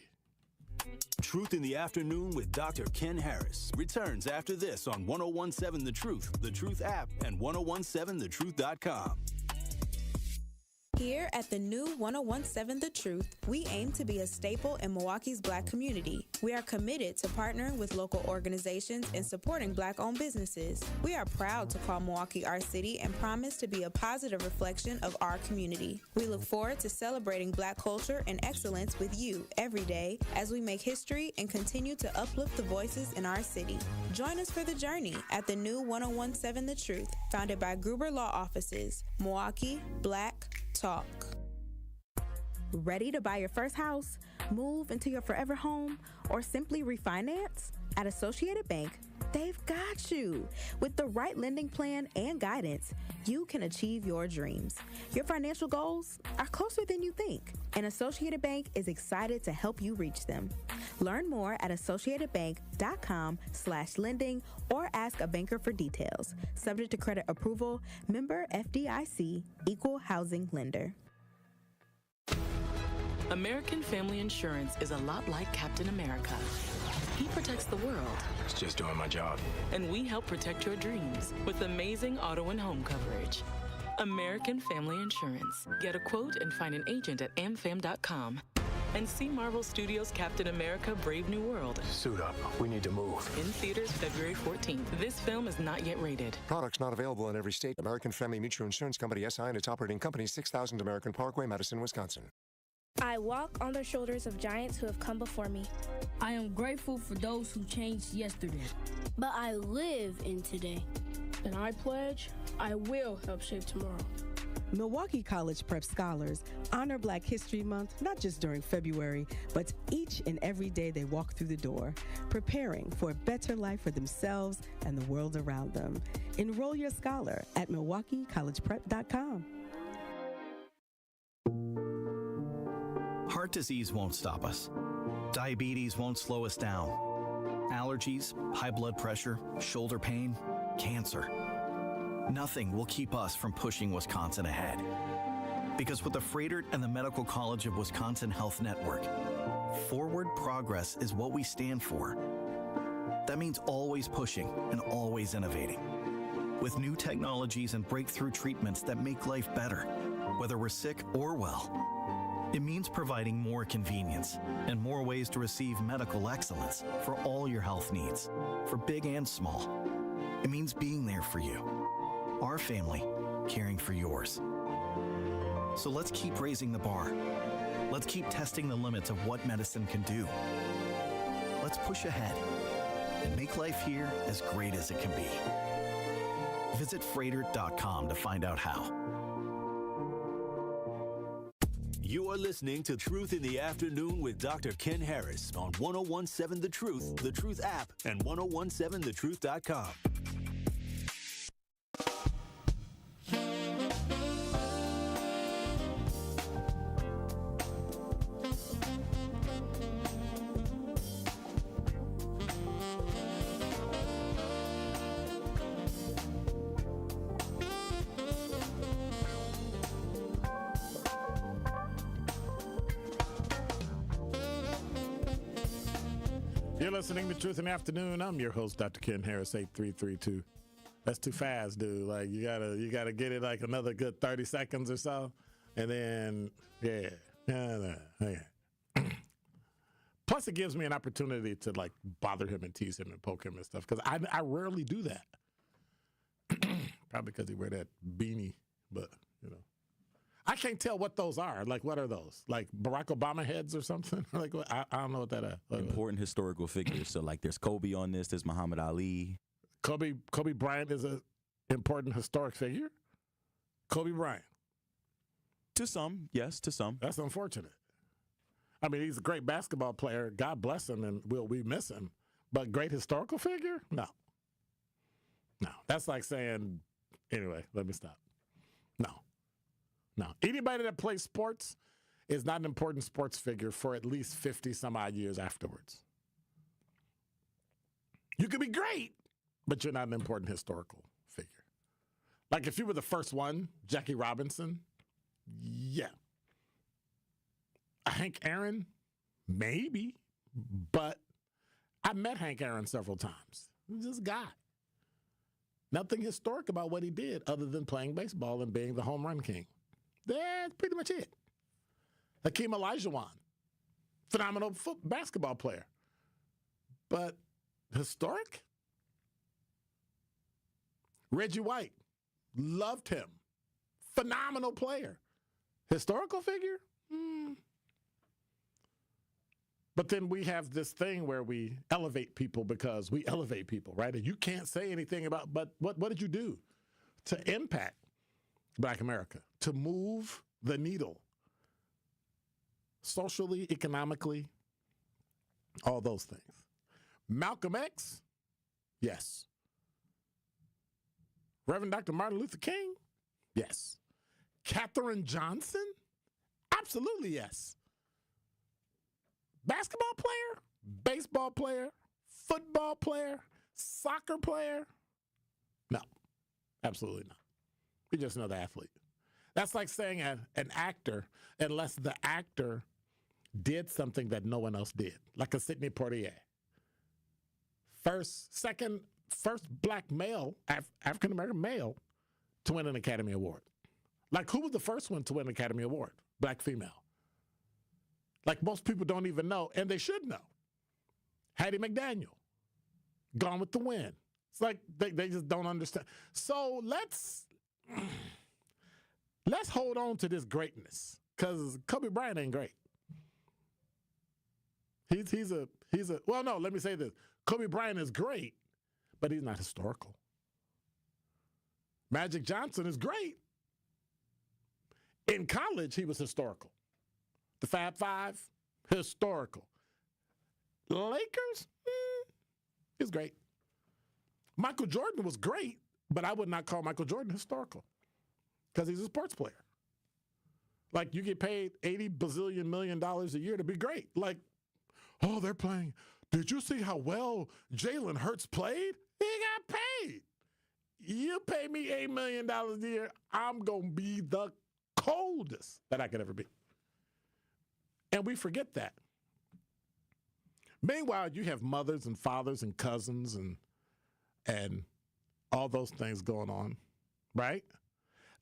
Truth in the Afternoon with Dr. Ken Harris returns after this on 1017 The Truth app, and 1017thetruth.com. Here at the new 1017 The Truth, we aim to be a staple in Milwaukee's Black community. We are committed to partnering with local organizations and supporting Black-owned businesses. We are proud to call Milwaukee our city and promise to be a positive reflection of our community. We look forward to celebrating Black culture and excellence with you every day as we make history and continue to uplift the voices in our city. Join us for the journey at the new 1017 The Truth, founded by Gruber Law Offices. Milwaukee Black Talk. Ready to buy your first house, move into your forever home, or simply refinance? At Associated Bank, they've got you. With the right lending plan and guidance, you can achieve your dreams. Your financial goals are closer than you think, and Associated Bank is excited to help you reach them. Learn more at associatedbank.com/lending or ask a banker for details. Subject to credit approval, member FDIC, equal housing lender. American Family Insurance is a lot like Captain America. He protects the world. It's just doing my job. And we help protect your dreams with amazing auto and home coverage. American Family Insurance. Get a quote and find an agent at amfam.com. And see Marvel Studios' Captain America: Brave New World. Suit up. We need to move. In theaters February 14th. This film is not yet rated. Products not available in every state. American Family Mutual Insurance Company, SI, and its operating company, 6000 American Parkway, Madison, Wisconsin. I walk on the shoulders of giants who have come before me. I am grateful for those who changed yesterday. But I live in today. And I pledge I will help shape tomorrow. Milwaukee College Prep Scholars honor Black History Month not just during February, but each and every day they walk through the door, preparing for a better life for themselves and the world around them. Enroll your scholar at MilwaukeeCollegePrep.com. Heart disease won't stop us. Diabetes won't slow us down. Allergies, high blood pressure, shoulder pain, cancer. Nothing will keep us from pushing Wisconsin ahead. Because with the Freighter and the Medical College of Wisconsin Health Network, forward progress is what we stand for. That means always pushing and always innovating. With new technologies and breakthrough treatments that make life better. whether we're sick or well. It means providing more convenience and more ways to receive medical excellence for all your health needs, for big and small. It means being there for you, our family, caring for yours. So let's keep raising the bar. Let's keep testing the limits of what medicine can do. Let's push ahead and make life here as great as it can be. Visit Freighter.com to find out how. You are listening to Truth in the Afternoon with Dr. Ken Harris on 1017 The Truth app, and 1017thetruth.com. You're listening to Truth in the Afternoon. I'm your host, Dr. Ken Harris, 8332. That's too fast, dude. Like you gotta get it like another good 30 seconds or so. And then Plus it gives me an opportunity to like bother him and tease him and poke him and stuff. Because I rarely do that. Probably because he wear that beanie, but you know. I can't tell what those are. Like, what are those? Like Barack Obama heads or something? Like, what? I don't know what that is. Important historical figures. So, like, there's Kobe on this. There's Muhammad Ali. Kobe Bryant is an important historic figure? Kobe Bryant. To some, yes, to some. That's unfortunate. I mean, he's a great basketball player. God bless him, and we miss him. But great historical figure? No. That's like saying, anyway, let me stop. No. Anybody that plays sports is not an important sports figure for at least 50 some odd years afterwards. You could be great, but you're not an important historical figure. Like if you were the first one, Jackie Robinson, yeah. Hank Aaron, maybe, but I met Hank Aaron several times. He's just a guy. Nothing historic about what he did other than playing baseball and being the home run king. That's pretty much it. Hakeem Olajuwon, phenomenal basketball player. But historic? Reggie White, loved him. Phenomenal player. Historical figure? But then we have this thing where we elevate people because we elevate people, right? And you can't say anything about, but what did you do to impact Black America, to move the needle socially, economically, all those things? Malcolm X? Yes. Reverend Dr. Martin Luther King? Yes. Katherine Johnson? Absolutely yes. Basketball player? Baseball player? Football player? Soccer player? No, absolutely not. You're just another athlete. That's like saying an actor, unless the actor did something that no one else did, like a Sidney Poitier. First black male, African-American male, to win an Academy Award. Like, who was the first one to win an Academy Award? Black female. Like, most people don't even know, and they should know. Hattie McDaniel, Gone with the Wind. It's like they just don't understand. So let's hold on to this greatness, because Kobe Bryant ain't great. Well, no, let me say this. Kobe Bryant is great, but he's not historical. Magic Johnson is great. In college, he was historical. The Fab Five, historical. Lakers, he's great. Michael Jordan was great, but I would not call Michael Jordan historical because he's a sports player. Like, you get paid $80 bazillion million a year to be great. Like, oh, they're playing. Did you see how well Jalen Hurts played? He got paid. You pay me $8 million a year, I'm going to be the coldest that I could ever be. And we forget that. Meanwhile, you have mothers and fathers and cousins and all those things going on, right?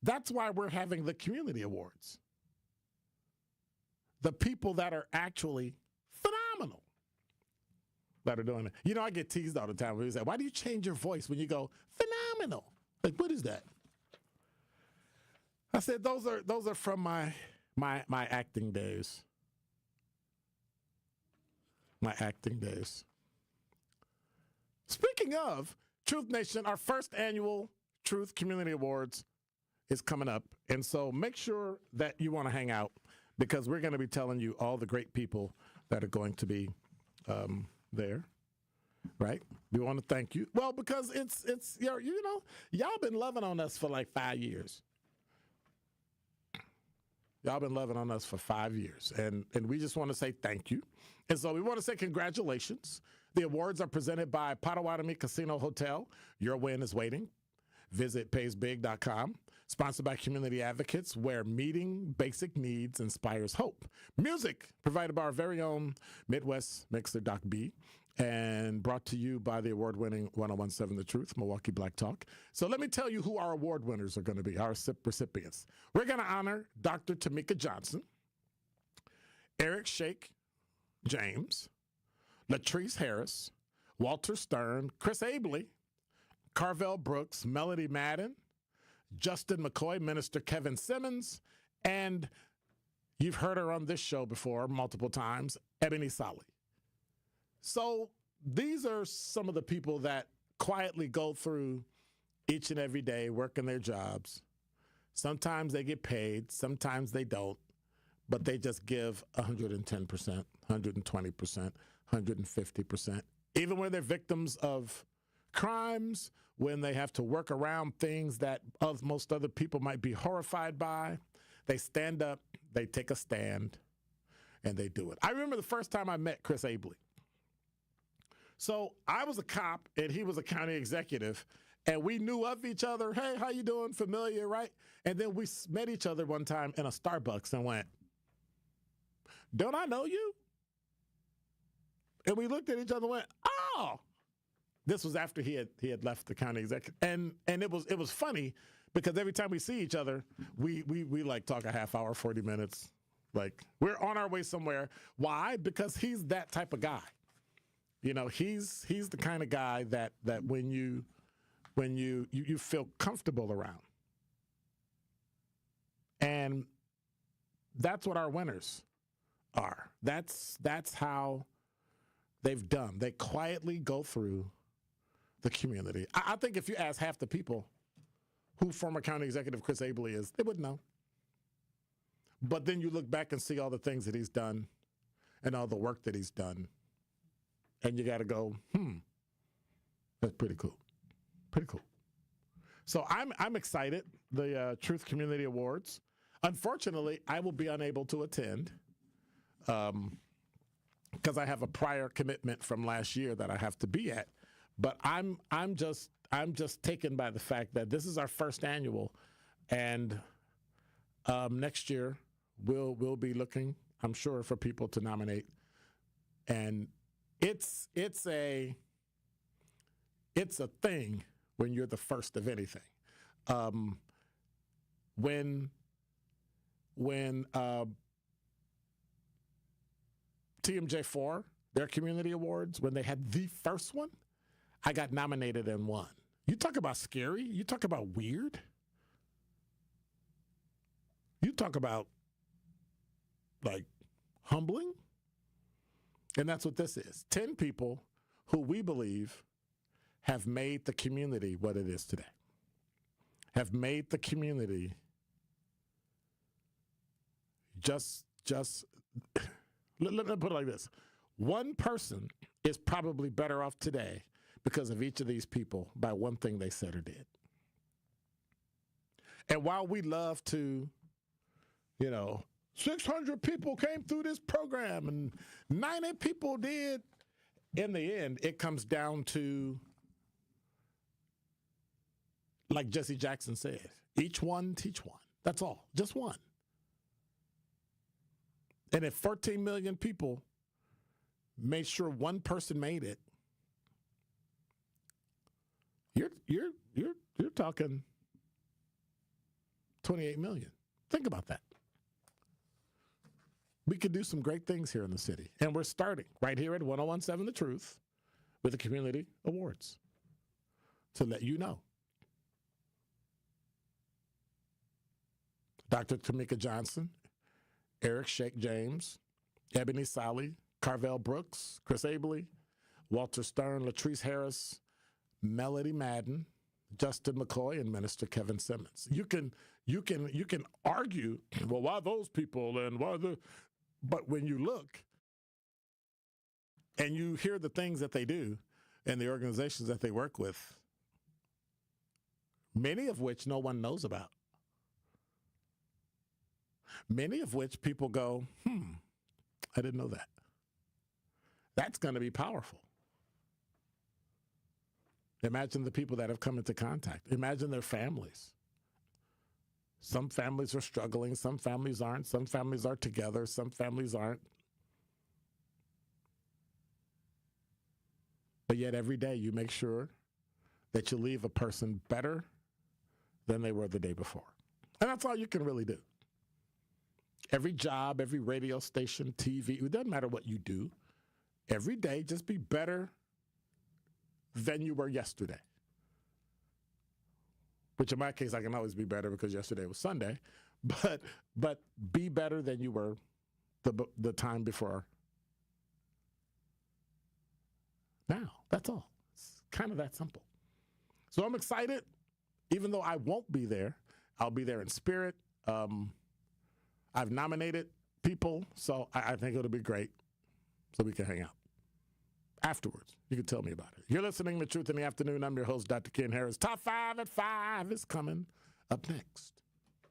That's why we're having the community awards. The people that are actually phenomenal that are doing it. You know, I get teased all the time when they say, why do you change your voice when you go phenomenal? Like, what is that? I said, those are from my acting days. My acting days. Speaking of Truth Nation, our first annual Truth Community Awards is coming up. And so make sure that you want to hang out because we're going to be telling you all the great people that are going to be there. Right? We want to thank you. Well, because it's you know, y'all been loving on us for like 5 years. Y'all been loving on us for 5 years. And we just want to say thank you. And so we want to say congratulations. The awards are presented by Potawatomi Casino Hotel. Your win is waiting. Visit paysbig.com. Sponsored by Community Advocates, where meeting basic needs inspires hope. Music provided by our very own Midwest mixer, Doc B. And brought to you by the award-winning 1017 The Truth, Milwaukee Black Talk. So let me tell you who our award winners are going to be, our recipients. We're going to honor Dr. Tamika Johnson, Eric Shake James, Latrice Harris, Walter Stern, Chris Abley, Carvel Brooks, Melody Madden, Justin McCoy, Minister Kevin Simmons, and you've heard her on this show before multiple times, Ebony Solly. So these are some of the people that quietly go through each and every day working their jobs. Sometimes they get paid, sometimes they don't, but they just give 110%, 120%, 150%. Even when they're victims of crimes, when they have to work around things that most other people might be horrified by, they stand up, they take a stand, and they do it. I remember the first time I met Chris Abley. So I was a cop, and he was a county executive, and we knew of each other. Hey, how you doing? Familiar, right? And then we met each other one time in a Starbucks and went, don't I know you? And we looked at each other and went, oh. This was after he had left the county executive. And it was funny because every time we see each other, we like talk a half hour, 40 minutes. Like we're on our way somewhere. Why? Because he's that type of guy. You know, he's the kind of guy that when you feel comfortable around. And that's what our winners are. That's how they've done. They quietly go through the community. I think if you ask half the people who former county executive Chris Abley is, they wouldn't know. But then you look back and see all the things that he's done and all the work that he's done. And you got to go, that's pretty cool. Pretty cool. So I'm excited. The Truth Community Awards. Unfortunately, I will be unable to attend because I have a prior commitment from last year that I have to be at. But I'm just taken by the fact that this is our first annual, and next year we'll be looking, I'm sure, for people to nominate. And it's a thing when you're the first of anything. When TMJ4, their community awards, when they had the first one, I got nominated and won. You talk about scary. You talk about weird. You talk about, like, humbling. And that's what this is. 10 people who we believe have made the community what it is today. Have made the community just let me put it like this. One person is probably better off today because of each of these people by one thing they said or did. And while we love to, 600 people came through this program and 90 people did, in the end, it comes down to, like Jesse Jackson said, each one teach one. That's all, just one. And if 14 million people made sure one person made it, you're talking 28 million. Think about that. We could do some great things here in the city. And we're starting right here at 1017 The Truth with the Community Awards to let you know. Dr. Tamika Johnson, Eric Shake James, Ebony Solly, Carvel Brooks, Chris Abley, Walter Stern, Latrice Harris, Melody Madden, Justin McCoy, and Minister Kevin Simmons. You can argue, well, why those people and why the... But when you look and you hear the things that they do and the organizations that they work with, many of which no one knows about, many of which people go, I didn't know that. That's going to be powerful. Imagine the people that have come into contact. Imagine their families. Some families are struggling. Some families aren't. Some families are together. Some families aren't. But yet every day you make sure that you leave a person better than they were the day before. And that's all you can really do. Every job, every radio station, TV, it doesn't matter what you do. Every day, just be better than you were yesterday. Which in my case, I can always be better because yesterday was Sunday. But be better than you were the time before now. That's all. It's kind of that simple. So I'm excited. Even though I won't be there, I'll be there in spirit. I've nominated people, so I think it'll be great so we can hang out. Afterwards, you can tell me about it. You're listening to Truth in the Afternoon. I'm your host, Dr. Ken Harris. Top 5 at 5 is coming up next.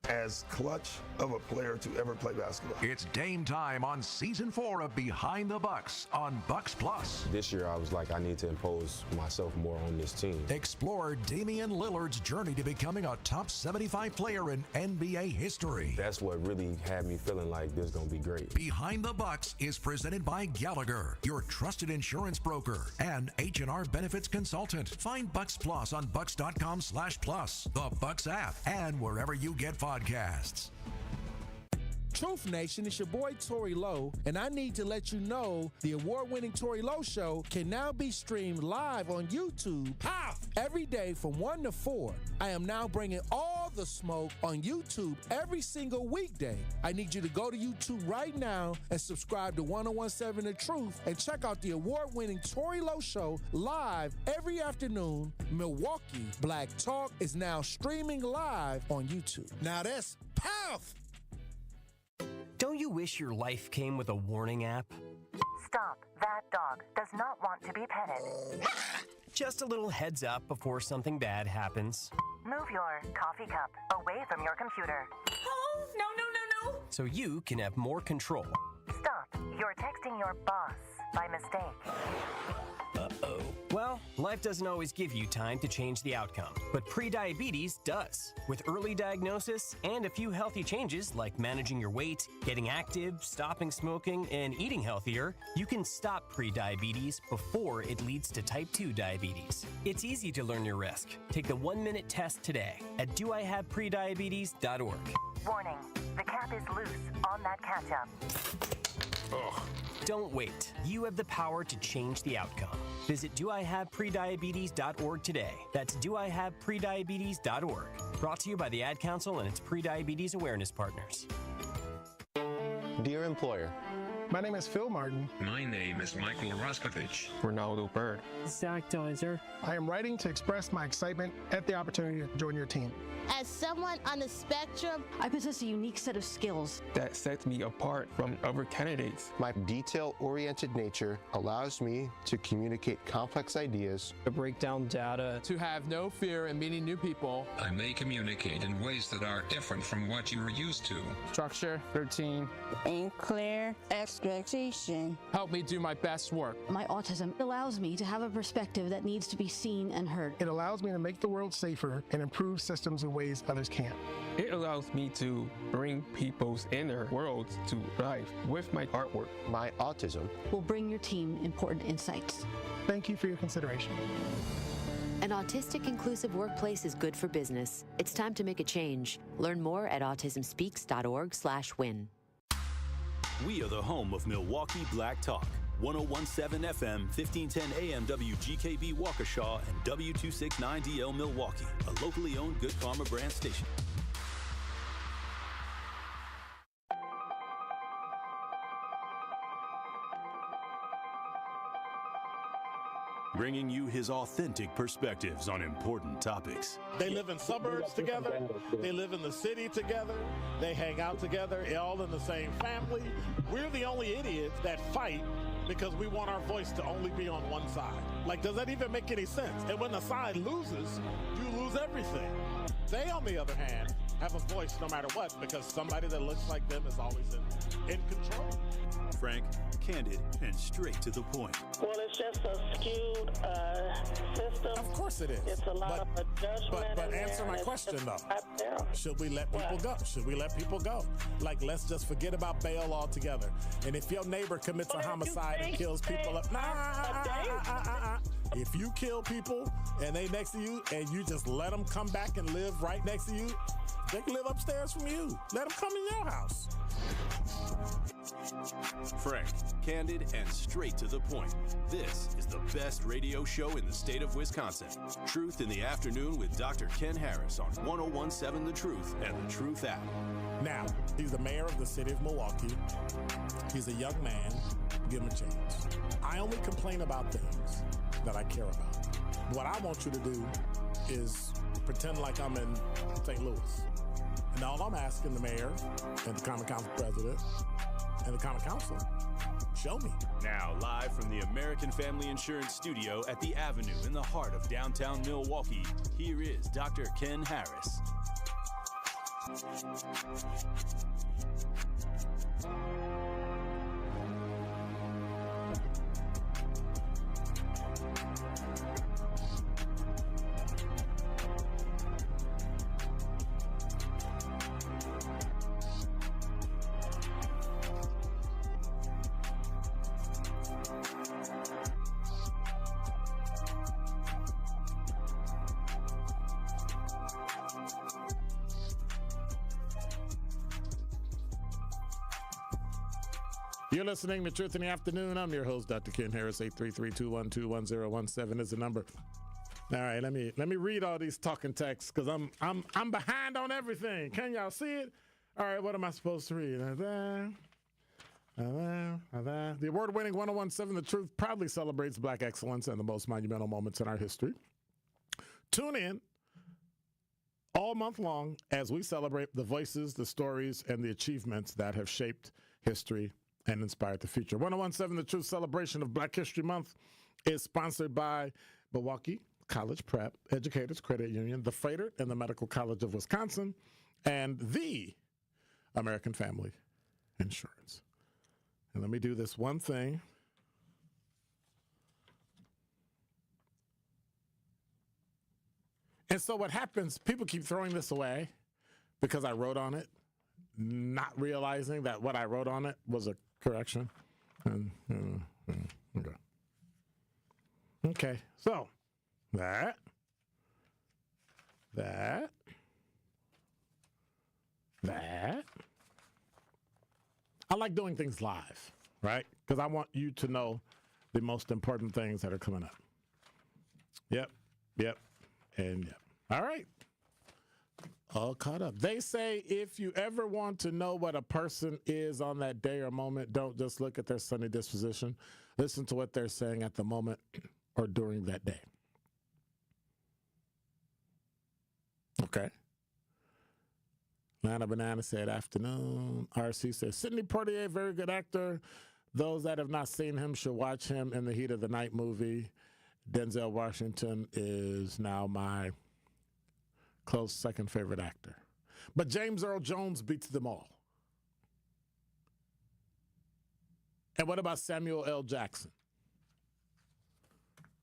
As clutch of a player to ever play basketball. It's Dame time on Season 4 of Behind the Bucks on Bucks Plus. This year, I was like, I need to impose myself more on this team. Explore Damian Lillard's journey to becoming a top 75 player in NBA history. That's what really had me feeling like this is going to be great. Behind the Bucks is presented by Gallagher, your trusted insurance broker and H&R benefits consultant. Find Bucks Plus on bucks.com/plus, the Bucks app, and wherever you get podcasts. Truth Nation, it's your boy Tory Lowe, and I need to let you know the award-winning Tory Lowe Show can now be streamed live on YouTube every day from 1 to 4. I am now bringing all the smoke on YouTube every single weekday. I need you to go to YouTube right now and subscribe to 1017 The Truth and check out the award-winning Tory Lowe Show live every afternoon. Milwaukee Black Talk is now streaming live on YouTube. Now that's powerful. Don't you wish your life came with a warning app? Stop. That dog does not want to be petted. Just a little heads up before something bad happens. Move your coffee cup away from your computer. Oh, no. So you can have more control. Stop. You're texting your boss by mistake. Uh-oh. Well, life doesn't always give you time to change the outcome, but prediabetes does. With early diagnosis and a few healthy changes like managing your weight, getting active, stopping smoking, and eating healthier, you can stop prediabetes before it leads to type 2 diabetes. It's easy to learn your risk. Take the 1-minute test today at doihaveprediabetes.org. Warning. The cap is loose on that ketchup. Ugh. Don't wait. You have the power to change the outcome. Visit doihaveprediabetes.org today. That's doihaveprediabetes.org. Brought to you by the Ad Council and its prediabetes awareness partners. Dear employer, my name is Phil Martin. My name is Michael Raskovich. Ronaldo Bird. Zach Deiser. I am writing to express my excitement at the opportunity to join your team. As someone on the spectrum, I possess a unique set of skills that sets me apart from other candidates. My detail-oriented nature allows me to communicate complex ideas, to break down data, to have no fear in meeting new people. I may communicate in ways that are different from what you are used to. Structure, routine, and clear expectation. Help me do my best work. My autism allows me to have a perspective that needs to be seen and heard. It allows me to make the world safer and improve systems in ways others can't. It allows me to bring people's inner worlds to life with my artwork. My autism will bring your team important insights. Thank you for your consideration. An autistic inclusive workplace is good for business. It's time to make a change. Learn more at autismspeaks.org/win. We are the home of Milwaukee Black Talk. 1017 FM, 1510 AM WGKB Waukesha, and W269DL Milwaukee, a locally owned Good Karma brand station. Bringing you his authentic perspectives on important topics. They live in suburbs together. They live in the city together. They hang out together, all in the same family. We're the only idiots that fight because we want our voice to only be on one side. Like, does that even make any sense? And when the side loses, you lose everything. They, on the other hand, have a voice no matter what because somebody that looks like them is always in control. Frank, candid, and straight to the point. Well, it's just a skewed system. Of course it is. It's a lot of judgment. But answer my question, though. Should we let people go? Should we let people go? Like, let's just forget about bail altogether. And if your neighbor commits a homicide and kills people, if you kill people and they next to you and you just let them come back and live right next to you, they can live upstairs from you. Let them come in your house. Frank, candid, and straight to the point. This is the best radio show in the state of Wisconsin. Truth in the Afternoon with Dr. Ken Harris on 1017 The Truth and The Truth app. Now, he's the mayor of the city of Milwaukee. He's a young man. Give him a chance. I only complain about things that I care about. What I want you to do is pretend like I'm in St. Louis. And all I'm asking the mayor and the Common Council president and the Common Council, show me. Now, live from the American Family Insurance Studio at the Avenue in the heart of downtown Milwaukee, here is Dr. Ken Harris. You're listening to Truth in the Afternoon. I'm your host, Dr. Ken Harris. 833-212-1017 is the number. All right, let me read all these talking texts because I'm behind on everything. Can y'all see it? All right, what am I supposed to read? The award-winning 1017 The Truth proudly celebrates Black excellence and the most monumental moments in our history. Tune in all month long as we celebrate the voices, the stories, and the achievements that have shaped history and inspired the future. 1017 The Truth celebration of Black History Month is sponsored by Milwaukee College Prep Educators Credit Union, the Freighter and the Medical College of Wisconsin, and the American Family Insurance. And let me do this one thing. And so what happens, people keep throwing this away because I wrote on it, not realizing that what I wrote on it was a correction. Okay, so that. I like doing things live, right? Because I want you to know the most important things that are coming up. Yep, and yep. All right. All caught up. They say if you ever want to know what a person is on that day or moment, don't just look at their sunny disposition. Listen to what they're saying at the moment or during that day. Okay. Lana Banana said afternoon. RC says Sidney Poitier, very good actor. Those that have not seen him should watch him in the Heat of the Night movie. Denzel Washington is now my close second favorite actor. But James Earl Jones beats them all. And what about Samuel L. Jackson?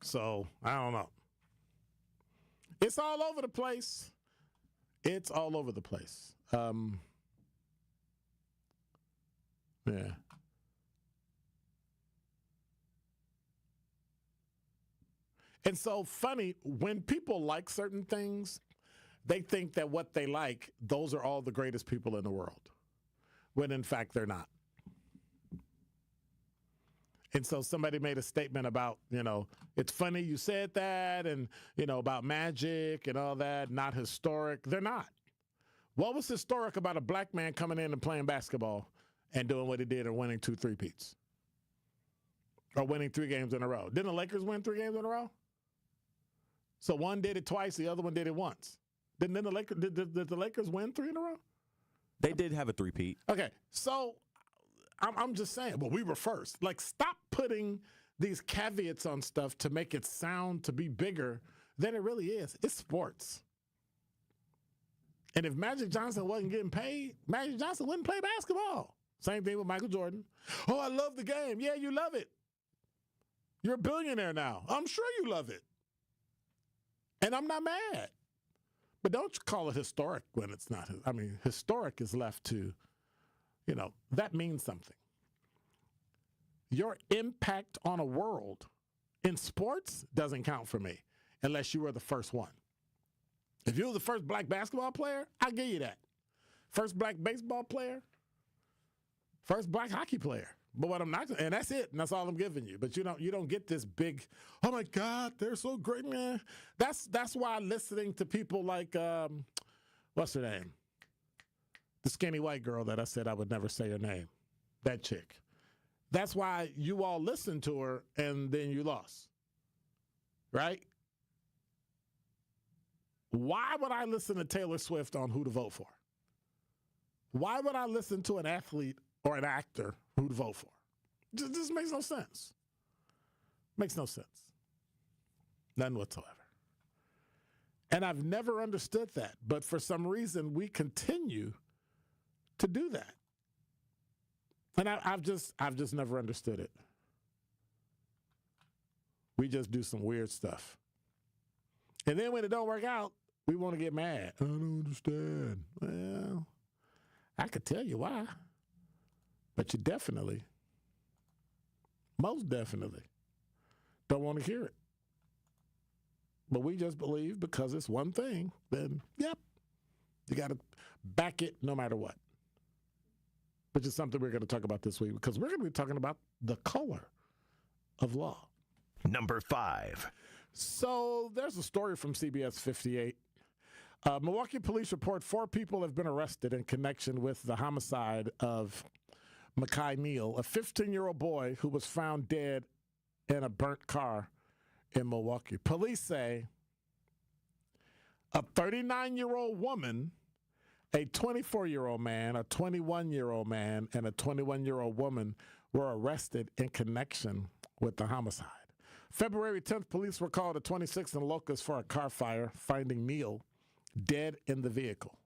So, I don't know. It's all over the place. It's all over the place. Yeah. And so funny, when people like certain things, they think that what they like, those are all the greatest people in the world, when in fact they're not. And so somebody made a statement about, it's funny you said that and, about magic and all that, not historic. They're not. What was historic about a black man coming in and playing basketball and doing what he did and winning 2 3-peats? Or winning 3 games in a row? Didn't the Lakers win 3 games in a row? So one did it twice, the other one did it once. Did the Lakers win 3 in a row? They did have a 3-peat. Okay, so I'm just saying, well, we were first. Like, stop putting these caveats on stuff to make it sound to be bigger than it really is. It's sports. And if Magic Johnson wasn't getting paid, Magic Johnson wouldn't play basketball. Same thing with Michael Jordan. Oh, I love the game. Yeah, you love it. You're a billionaire now. I'm sure you love it. And I'm not mad. But don't call it historic when it's not. I mean, historic is left to, that means something. Your impact on a world in sports doesn't count for me unless you were the first one. If you were the first black basketball player, I'll give you that. First black baseball player, first black hockey player. But what I'm not, and that's it, and that's all I'm giving you. But you don't get this big, oh my God, they're so great, man. That's why listening to people like, what's her name? The skinny white girl that I said I would never say her name. That chick. That's why you all listened to her and then you lost. Right? Why would I listen to Taylor Swift on who to vote for? Why would I listen to an athlete or an actor who to vote for? Just makes no sense. Makes no sense. None whatsoever. And I've never understood that, but for some reason we continue to do that. And I've just never understood it. We just do some weird stuff. And then when it don't work out, we want to get mad. I don't understand. Well, I could tell you why. But you definitely, most definitely, don't want to hear it. But we just believe because it's one thing, then, yep, you got to back it no matter what. Which is something we're going to talk about this week because we're going to be talking about the color of law. Number 5. So there's a story from CBS 58. Milwaukee police report 4 people have been arrested in connection with the homicide of Makai Neal, a 15-year-old boy who was found dead in a burnt car in Milwaukee. Police say a 39-year-old woman, a 24-year-old man, a 21-year-old man, and a 21-year-old woman were arrested in connection with the homicide. February 10th, police were called to 26th and Locust for a car fire, finding Neal dead in the vehicle.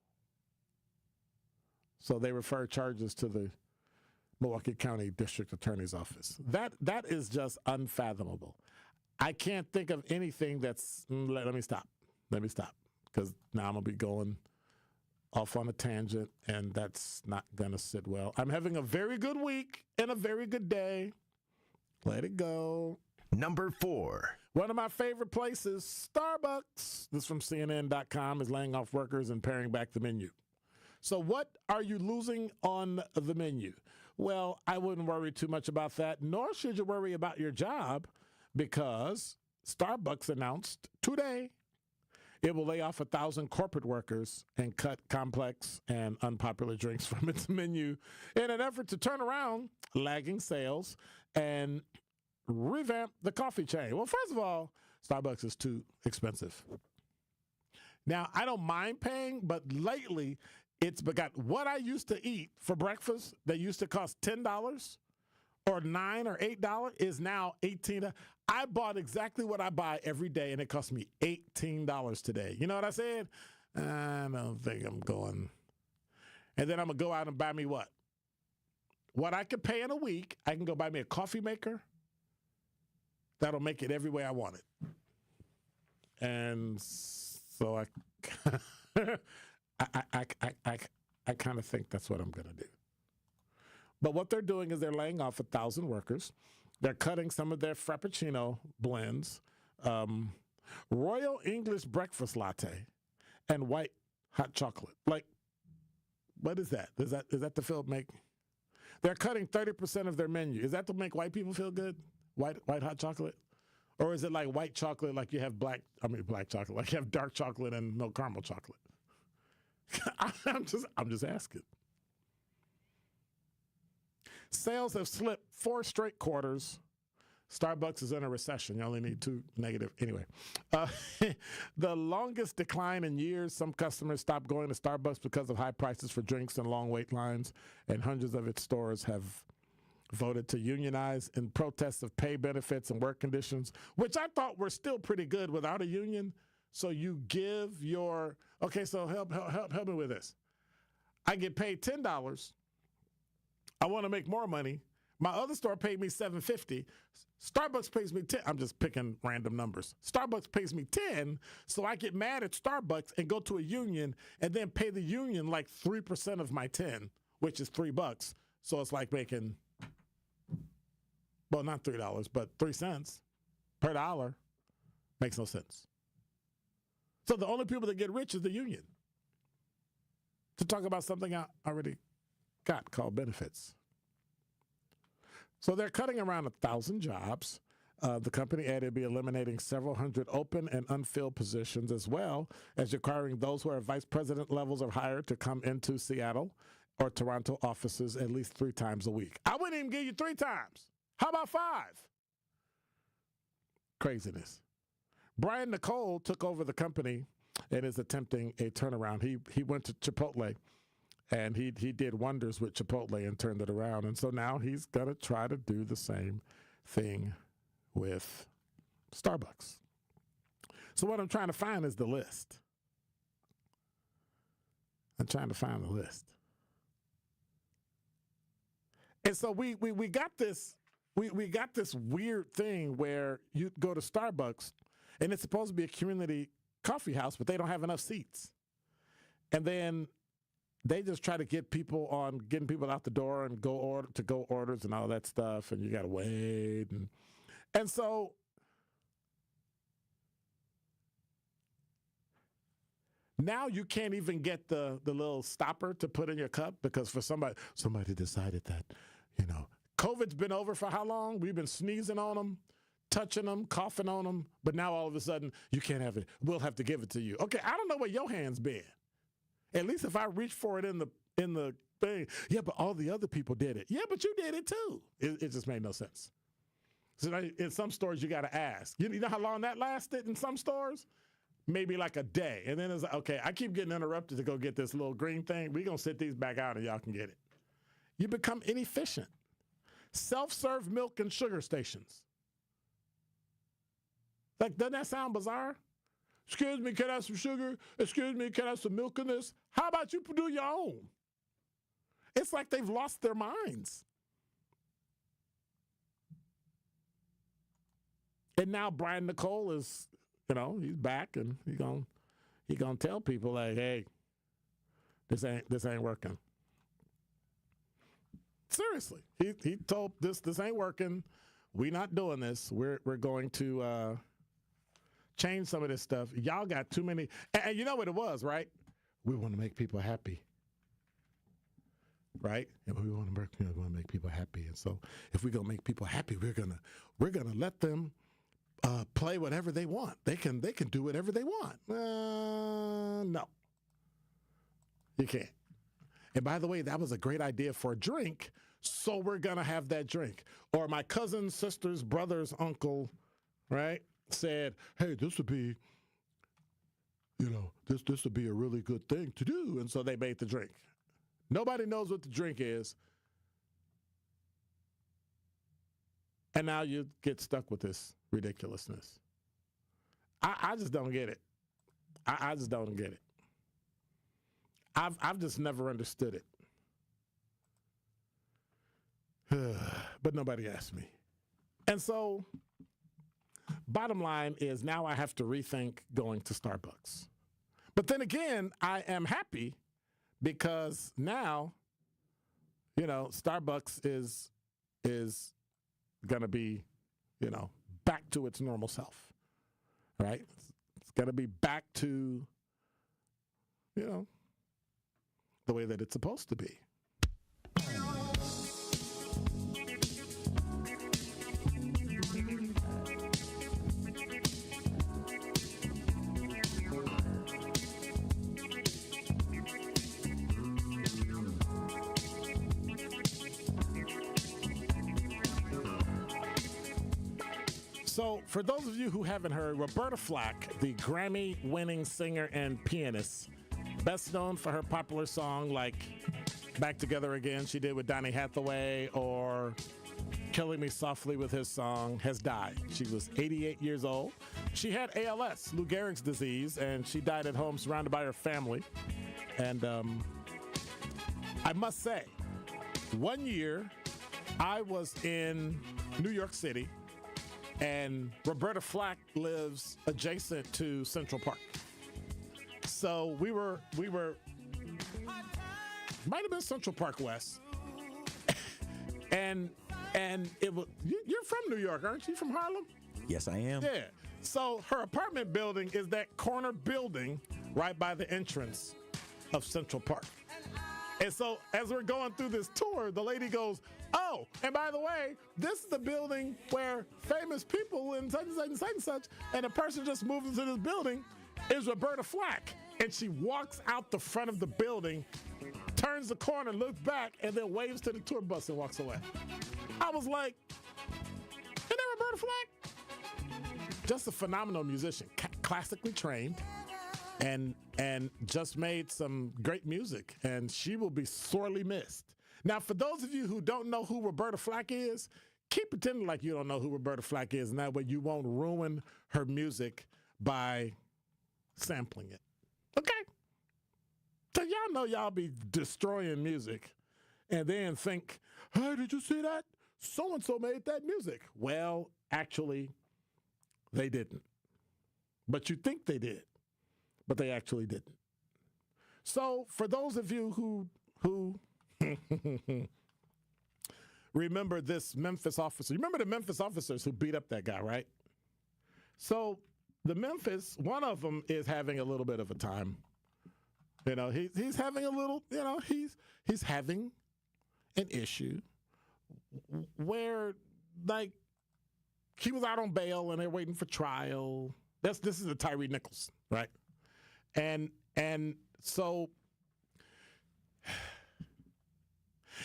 So they referred charges to the Milwaukee County District Attorney's Office. That is just unfathomable. I can't think of anything that's, let me stop, because now I'm going to be going off on a tangent, and that's not going to sit well. I'm having a very good week and a very good day. Let it go. Number 4. One of my favorite places, Starbucks, this is from CNN.com, is laying off workers and paring back the menu. So what are you losing on the menu? Well, I wouldn't worry too much about that, nor should you worry about your job, because Starbucks announced today it will lay off 1,000 corporate workers and cut complex and unpopular drinks from its menu in an effort to turn around lagging sales and revamp the coffee chain. Well, first of all, Starbucks is too expensive. Now, I don't mind paying, but lately it's got what I used to eat for breakfast that used to cost $10 or $9 or $8 is now $18. I bought exactly what I buy every day, and it cost me $18 today. You know what I said? I don't think I'm going. And then I'm going to go out and buy me what? What I could pay in a week, I can go buy me a coffee maker. That'll make it every way I want it. And so I kind of think that's what I'm going to do. But what they're doing is they're laying off 1,000 workers. They're cutting some of their Frappuccino blends. Royal English breakfast latte and white hot chocolate. Like, what is that? Is that to feel make? They're cutting 30% of their menu. Is that to make white people feel good? White hot chocolate? Or is it like white chocolate, like you have black chocolate, like you have dark chocolate and milk caramel chocolate? I'm just asking. Sales have slipped 4 straight quarters. Starbucks is in a recession. You only need 2 negative. Anyway, the longest decline in years. Some customers stopped going to Starbucks because of high prices for drinks and long wait lines, and hundreds of its stores have voted to unionize in protest of pay benefits and work conditions, which I thought were still pretty good without a union. So you give your, okay, so help me with this. I get paid $10. I want to make more money. My other store paid me $7.50. Starbucks pays me $10. I'm just picking random numbers. Starbucks pays me $10, so I get mad at Starbucks and go to a union and then pay the union like 3% of my $10, which is $3. So it's like making, well, not $3, but 3 cents per dollar. Makes no sense. So the only people that get rich is the union. To talk about something I already got called benefits. So they're cutting around 1,000 jobs. The company added to be eliminating several hundred open and unfilled positions, as well as requiring those who are vice president levels or higher to come into Seattle or Toronto offices at least 3 times a week. I wouldn't even give you 3 times. How about 5? Craziness. Brian Nicole took over the company and is attempting a turnaround. He went to Chipotle. And he did wonders with Chipotle and turned it around. And so now he's going to try to do the same thing with Starbucks. So what I'm trying to find is the list. I'm trying to find the list. And so we got this weird thing where you go to Starbucks and it's supposed to be a community coffee house, but they don't have enough seats. And then they just try to get people getting people out the door and go orders and all that stuff, and you got to wait. And so now you can't even get the little stopper to put in your cup because for somebody decided that, COVID's been over for how long? We've been sneezing on them, touching them, coughing on them, but now all of a sudden you can't have it. We'll have to give it to you. Okay, I don't know where your hand's been. At least if I reach for it in the thing, yeah, but all the other people did it. Yeah, but you did it too. It just made no sense. So in some stores, you got to ask. You know how long that lasted in some stores? Maybe like a day. And then it's like, okay, I keep getting interrupted to go get this little green thing. We're going to sit these back out and y'all can get it. You become inefficient. Self-serve milk and sugar stations. Like, doesn't that sound bizarre? Excuse me, can I have some sugar? Excuse me, can I have some milk in this? How about you do your own? It's like they've lost their minds. And now Brian Nicole is, he's back and he's gonna tell people like, hey, this ain't working. Seriously, he told this ain't working. We not doing this. We're going to change some of this stuff. Y'all got too many. And you know what it was, right? We want to make people happy. Right? And we want to make people happy. And so if we're going to make people happy, we're going to let them play whatever they want. They can do whatever they want. No. You can't. And by the way, that was a great idea for a drink, so we're going to have that drink. Or my cousin, sister's, brother's, uncle, right? Said, hey, this would be, this would be a really good thing to do. And so they made the drink. Nobody knows what the drink is. And now you get stuck with this ridiculousness. I just don't get it. I just don't get it. I've just never understood it. But nobody asked me. And so bottom line is now I have to rethink going to Starbucks. But then again, I am happy because now, Starbucks is going to be, back to its normal self. right? It's got to be back to, the way that it's supposed to be. So, for those of you who haven't heard, Roberta Flack, the Grammy-winning singer and pianist, best known for her popular song like Back Together Again, she did with Donny Hathaway, or Killing Me Softly with his song, has died. She was 88 years old. She had ALS, Lou Gehrig's disease, and she died at home surrounded by her family. And I must say, one year I was in New York City, and Roberta Flack lives adjacent to Central Park. So we were might have been Central Park West. and it was, you're from New York, aren't you? From Harlem? Yes, I am. Yeah. So her apartment building is that corner building right by the entrance of Central Park. And so as we're going through this tour, the lady goes, "Oh, and by the way, this is the building where famous people and such and such and such and such, and the person just moved into this building is Roberta Flack." And she walks out the front of the building, turns the corner, looks back, and then waves to the tour bus and walks away. I was like, "Isn't that Roberta Flack?" Just a phenomenal musician, classically trained, and just made some great music, and she will be sorely missed. Now, for those of you who don't know who Roberta Flack is, keep pretending like you don't know who Roberta Flack is, and that way you won't ruin her music by sampling it. Okay? So y'all know y'all be destroying music and then think, "Hey, did you see that? So-and-so made that music." Well, actually, they didn't. But you think they did, but they actually didn't. So for those of you who remember this Memphis officer, you remember the Memphis officers who beat up that guy, right? So the Memphis, one of them is having a little bit of a time. He's having a little, he's having an issue where, like, he was out on bail and they're waiting for trial. This is the Tyree Nichols, right? And so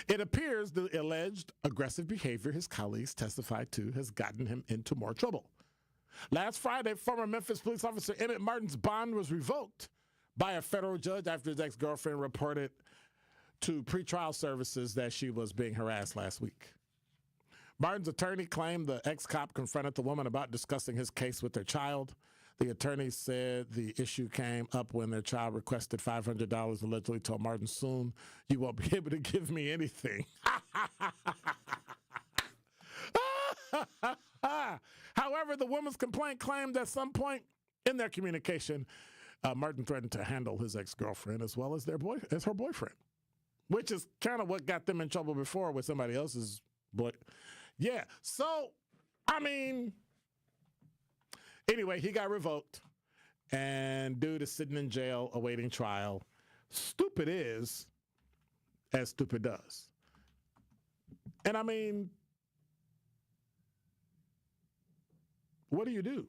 it appears the alleged aggressive behavior his colleagues testified to has gotten him into more trouble. Last Friday, former Memphis police officer Emmett Martin's bond was revoked by a federal judge after his ex-girlfriend reported to pretrial services that she was being harassed last week. Martin's attorney claimed the ex-cop confronted the woman about discussing his case with their child. The attorney said the issue came up when their child requested $500, allegedly told Martin, "Soon you won't be able to give me anything." However, the woman's complaint claimed at some point in their communication, Martin threatened to handle his ex-girlfriend as well as her boyfriend, which is kind of what got them in trouble before with somebody else's boy. Yeah, so, anyway, he got revoked, and dude is sitting in jail awaiting trial. Stupid is as stupid does. And what do you do?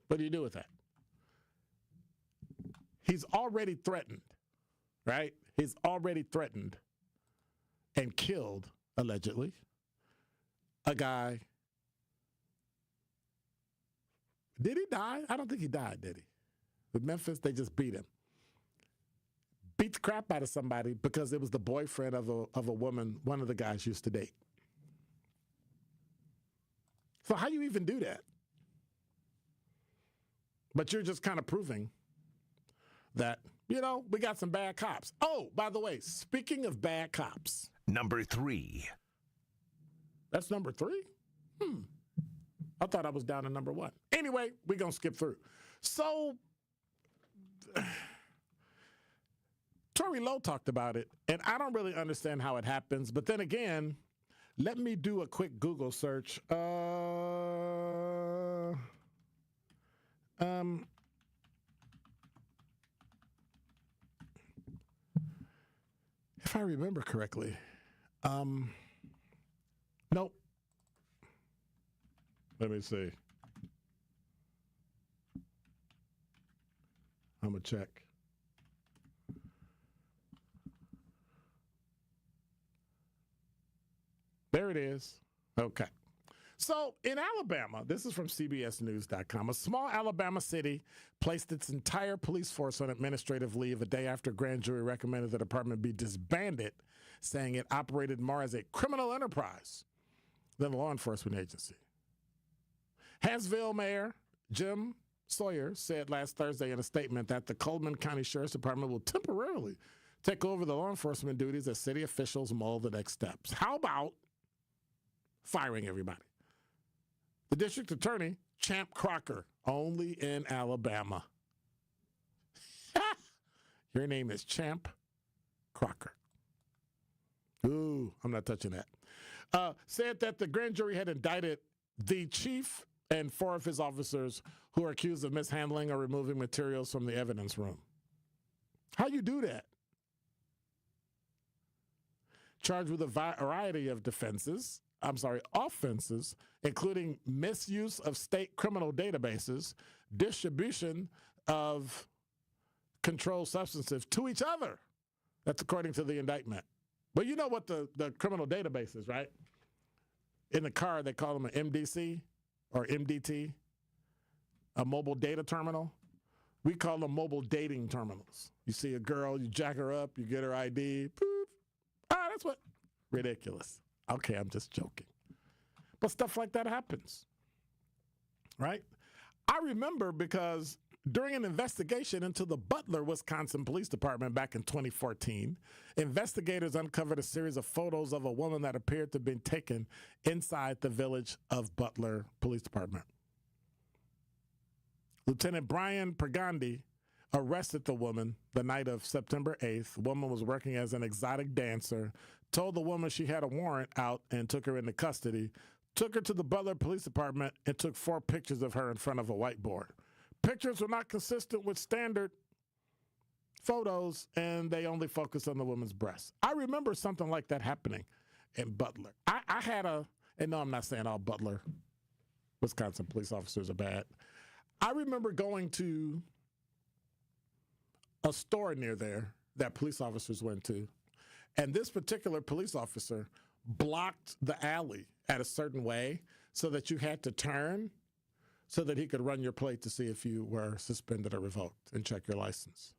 What do you do with that? He's already threatened, right? He's already threatened and killed, allegedly, a guy. Did he die? I don't think he died, did he? With Memphis, they just beat him. Beat the crap out of somebody because it was the boyfriend of a woman one of the guys used to date. So how do you even do that? But you're just kind of proving that, we got some bad cops. Oh, by the way, speaking of bad cops. Number 3. That's number 3? I thought I was down to number 1. Anyway, we're going to skip through. So, Tory Lowe talked about it, and I don't really understand how it happens. But then again, let me do a quick Google search. If I remember correctly, nope. Let me see. I'm going to check. There it is. Okay. So in Alabama, this is from CBSNews.com, a small Alabama city placed its entire police force on administrative leave a day after a grand jury recommended the department be disbanded, saying it operated more as a criminal enterprise than a law enforcement agency. Hansville Mayor Jim Sawyer said last Thursday in a statement that the Coleman County Sheriff's Department will temporarily take over the law enforcement duties as city officials mull the next steps. How about firing everybody? The district attorney, Champ Crocker, only in Alabama. Your name is Champ Crocker. Ooh, I'm not touching that. Said that the grand jury had indicted the chief and 4 of his officers who are accused of mishandling or removing materials from the evidence room. How you do that? Charged with a variety of offenses, including misuse of state criminal databases, distribution of controlled substances to each other. That's according to the indictment. But you know what the criminal database is, right? In the car, they call them an MDC or MDT, a mobile data terminal. We call them mobile dating terminals. You see a girl, you jack her up, you get her ID, boop. That's what. Ridiculous. Okay, I'm just joking. But stuff like that happens, right? I remember because during an investigation into the Butler, Wisconsin Police Department back in 2014, investigators uncovered a series of photos of a woman that appeared to have been taken inside the Village of Butler Police Department. Lieutenant Brian Pergandi arrested the woman the night of September 8th. The woman was working as an exotic dancer, told the woman she had a warrant out and took her into custody, took her to the Butler Police Department and took 4 pictures of her in front of a whiteboard. Pictures were not consistent with standard photos, and they only focused on the woman's breasts. I remember something like that happening in Butler. I had and no, I'm not saying all Butler, Wisconsin police officers are bad. I remember going to a store near there that police officers went to, and this particular police officer blocked the alley at a certain way so that you had to turn so that he could run your plate to see if you were suspended or revoked and check your license.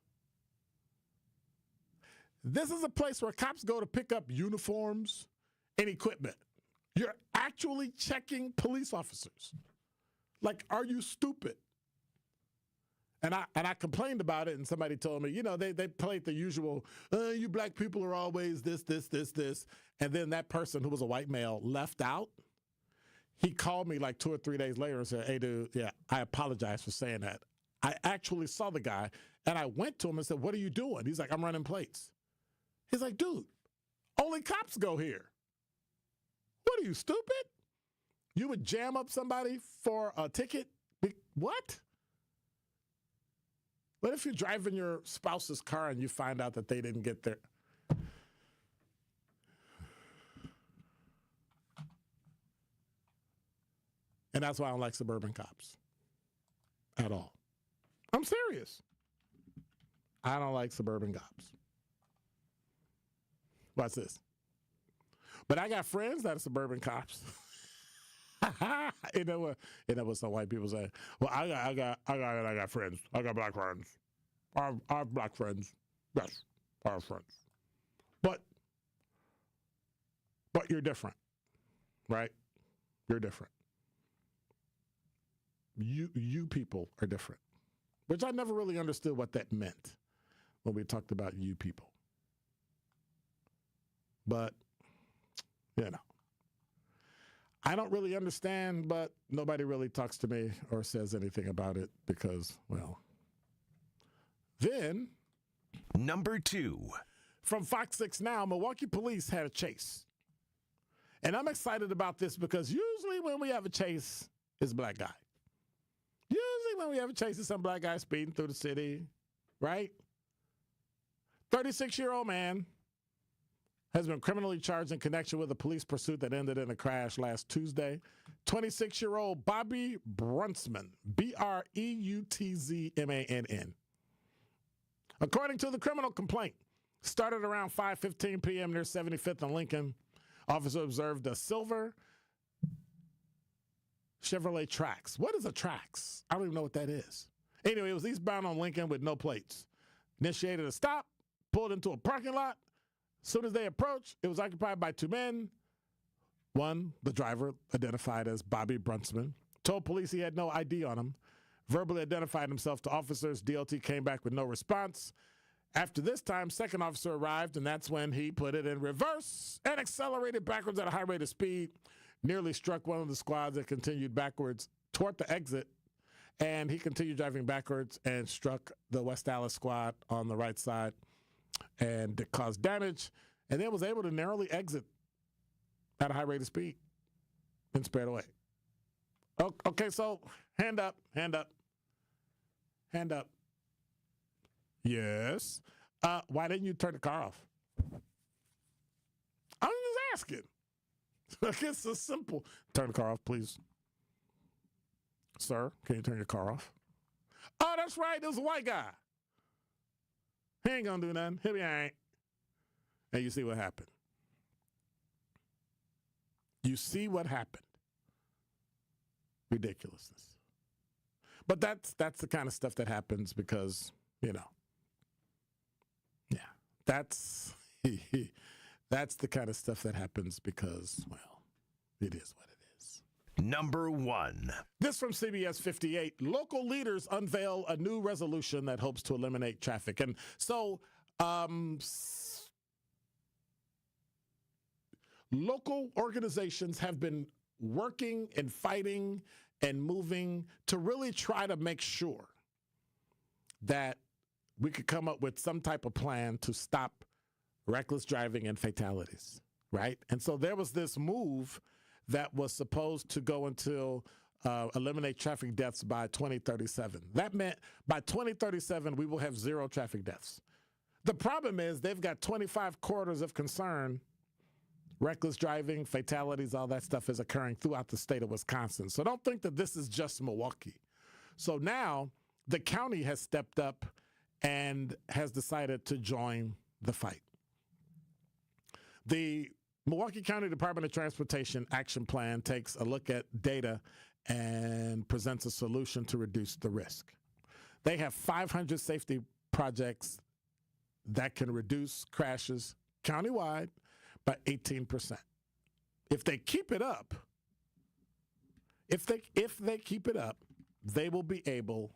This is a place where cops go to pick up uniforms and equipment. You're actually checking police officers. Like, are you stupid? And I complained about it, and somebody told me, you know, they played the usual, you black people are always this. And then that person who was a white male left out. He called me like 2 or 3 days later and said, hey, dude, yeah, I apologize for saying that. I actually saw the guy, and I went to him and said, what are you doing? He's like, I'm running plates. He's like, dude, only cops go here. What are you, stupid? You would jam up somebody for a ticket? What? What if you're driving your spouse's car and you find out that they didn't get there? And that's why I don't like suburban cops at all. I'm serious. I don't like suburban cops. Watch this. But I got friends that are suburban cops. You know what some white people say? Well, I got friends. I got black friends. I have black friends. Yes, I have friends. But you're different, right? You're different. You people are different, which I never really understood what that meant when we talked about you people. But, you know, I don't really understand, but nobody really talks to me or says anything about it because, well. Then, number 2. From Fox 6 Now, Milwaukee police had a chase. And I'm excited about this because usually when we have a chase, it's a black guy. Usually when we ever chasing some black guy speeding through the city, right? 36-year-old man has been criminally charged in connection with a police pursuit that ended in a crash last Tuesday. 26-year-old Bobby Bruntzman, Breutzmann. According to the criminal complaint, started around 5:15 p.m. near 75th and Lincoln. Officer observed a silver Chevrolet Trax. What is a Trax? I don't even know what that is. Anyway, it was eastbound on Lincoln with no plates. Initiated a stop, pulled into a parking lot. As soon as they approached, it was occupied by two men. One, the driver, identified as Bobby Bruntzman, told police he had no ID on him, verbally identified himself to officers. DOT came back with no response. After this time, second officer arrived, and that's when he put it in reverse and accelerated backwards at a high rate of speed, nearly struck one of the squads and continued backwards toward the exit. And he continued driving backwards and struck the West Dallas squad on the right side and caused damage, and then was able to narrowly exit at a high rate of speed and sped away. Okay, so hand up. Yes. Why didn't you turn the car off? I'm just asking. It's so simple. Turn the car off, please. Sir, can you turn your car off? Oh, that's right. There's a white guy. He ain't gonna do nothing. He'll be all right. And you see what happened. You see what happened. Ridiculousness. But that's the kind of stuff that happens because, you know. Yeah. That's the kind of stuff that happens because, well, it is what it is. Number 1. This from CBS 58. Local leaders unveil a new resolution that hopes to eliminate traffic. And so local organizations have been working and fighting and moving to really try to make sure that we could come up with some type of plan to stop reckless driving and fatalities, right? And so there was this move that was supposed to go until eliminate traffic deaths by 2037. That meant by 2037, we will have 0 traffic deaths. The problem is they've got 25 corridors of concern. Reckless driving, fatalities, all that stuff is occurring throughout the state of Wisconsin. So don't think that this is just Milwaukee. So now the county has stepped up and has decided to join the fight. The Milwaukee County Department of Transportation Action Plan takes a look at data and presents a solution to reduce the risk. They have 500 safety projects that can reduce crashes countywide by 18%. If they keep it up, they will be able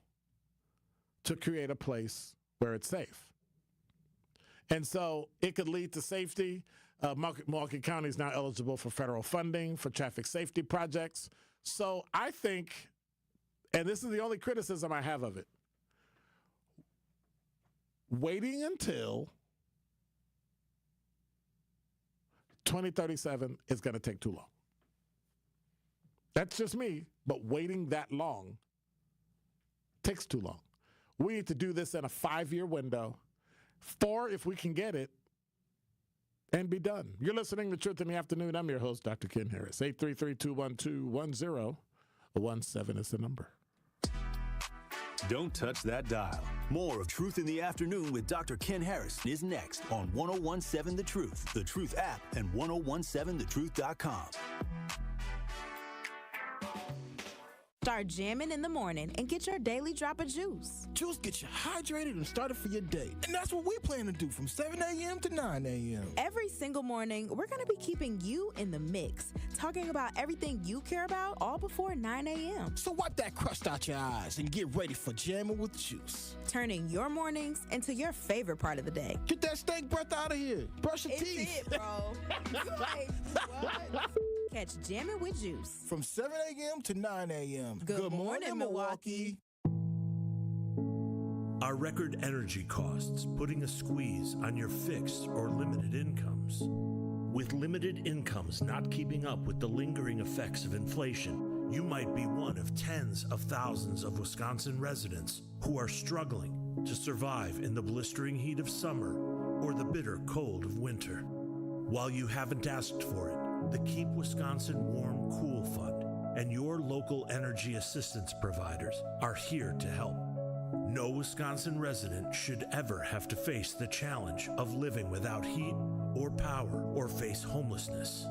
to create a place where it's safe. And so it could lead to safety. Milwaukee County is now eligible for federal funding for traffic safety projects. So I think, and this is the only criticism I have of it, waiting until 2037 is going to take too long. That's just me, but waiting that long takes too long. We need to do this in a 5-year window, 4 if we can get it, and be done. You're listening to Truth in the Afternoon. I'm your host, Dr. Ken Harris. 833-212-1017 is the number. Don't touch that dial. More of Truth in the Afternoon with Dr. Ken Harris is next on 1017 The Truth, The Truth app, and 1017thetruth.com. Start jamming in the morning and get your daily drop of juice. Juice gets you hydrated and started for your day. And that's what we plan to do from 7 a.m. to 9 a.m. Every single morning, we're going to be keeping you in the mix, talking about everything you care about all before 9 a.m. So wipe that crust out your eyes and get ready for jamming with juice. Turning your mornings into your favorite part of the day. Get that stank breath out of here. Brush your teeth. It's it, bro. What? Catch Jammin' with Juice from 7 a.m. to 9 a.m. Good morning, Milwaukee. Are record energy costs putting a squeeze on your fixed or limited incomes? With limited incomes not keeping up with the lingering effects of inflation, You might be one of tens of thousands of Wisconsin residents who are struggling to survive in the blistering heat of summer or the bitter cold of winter. While you haven't asked for it, the Keep Wisconsin Warm Cool Fund and your local energy assistance providers are here to help. No Wisconsin resident should ever have to face the challenge of living without heat or power or face homelessness.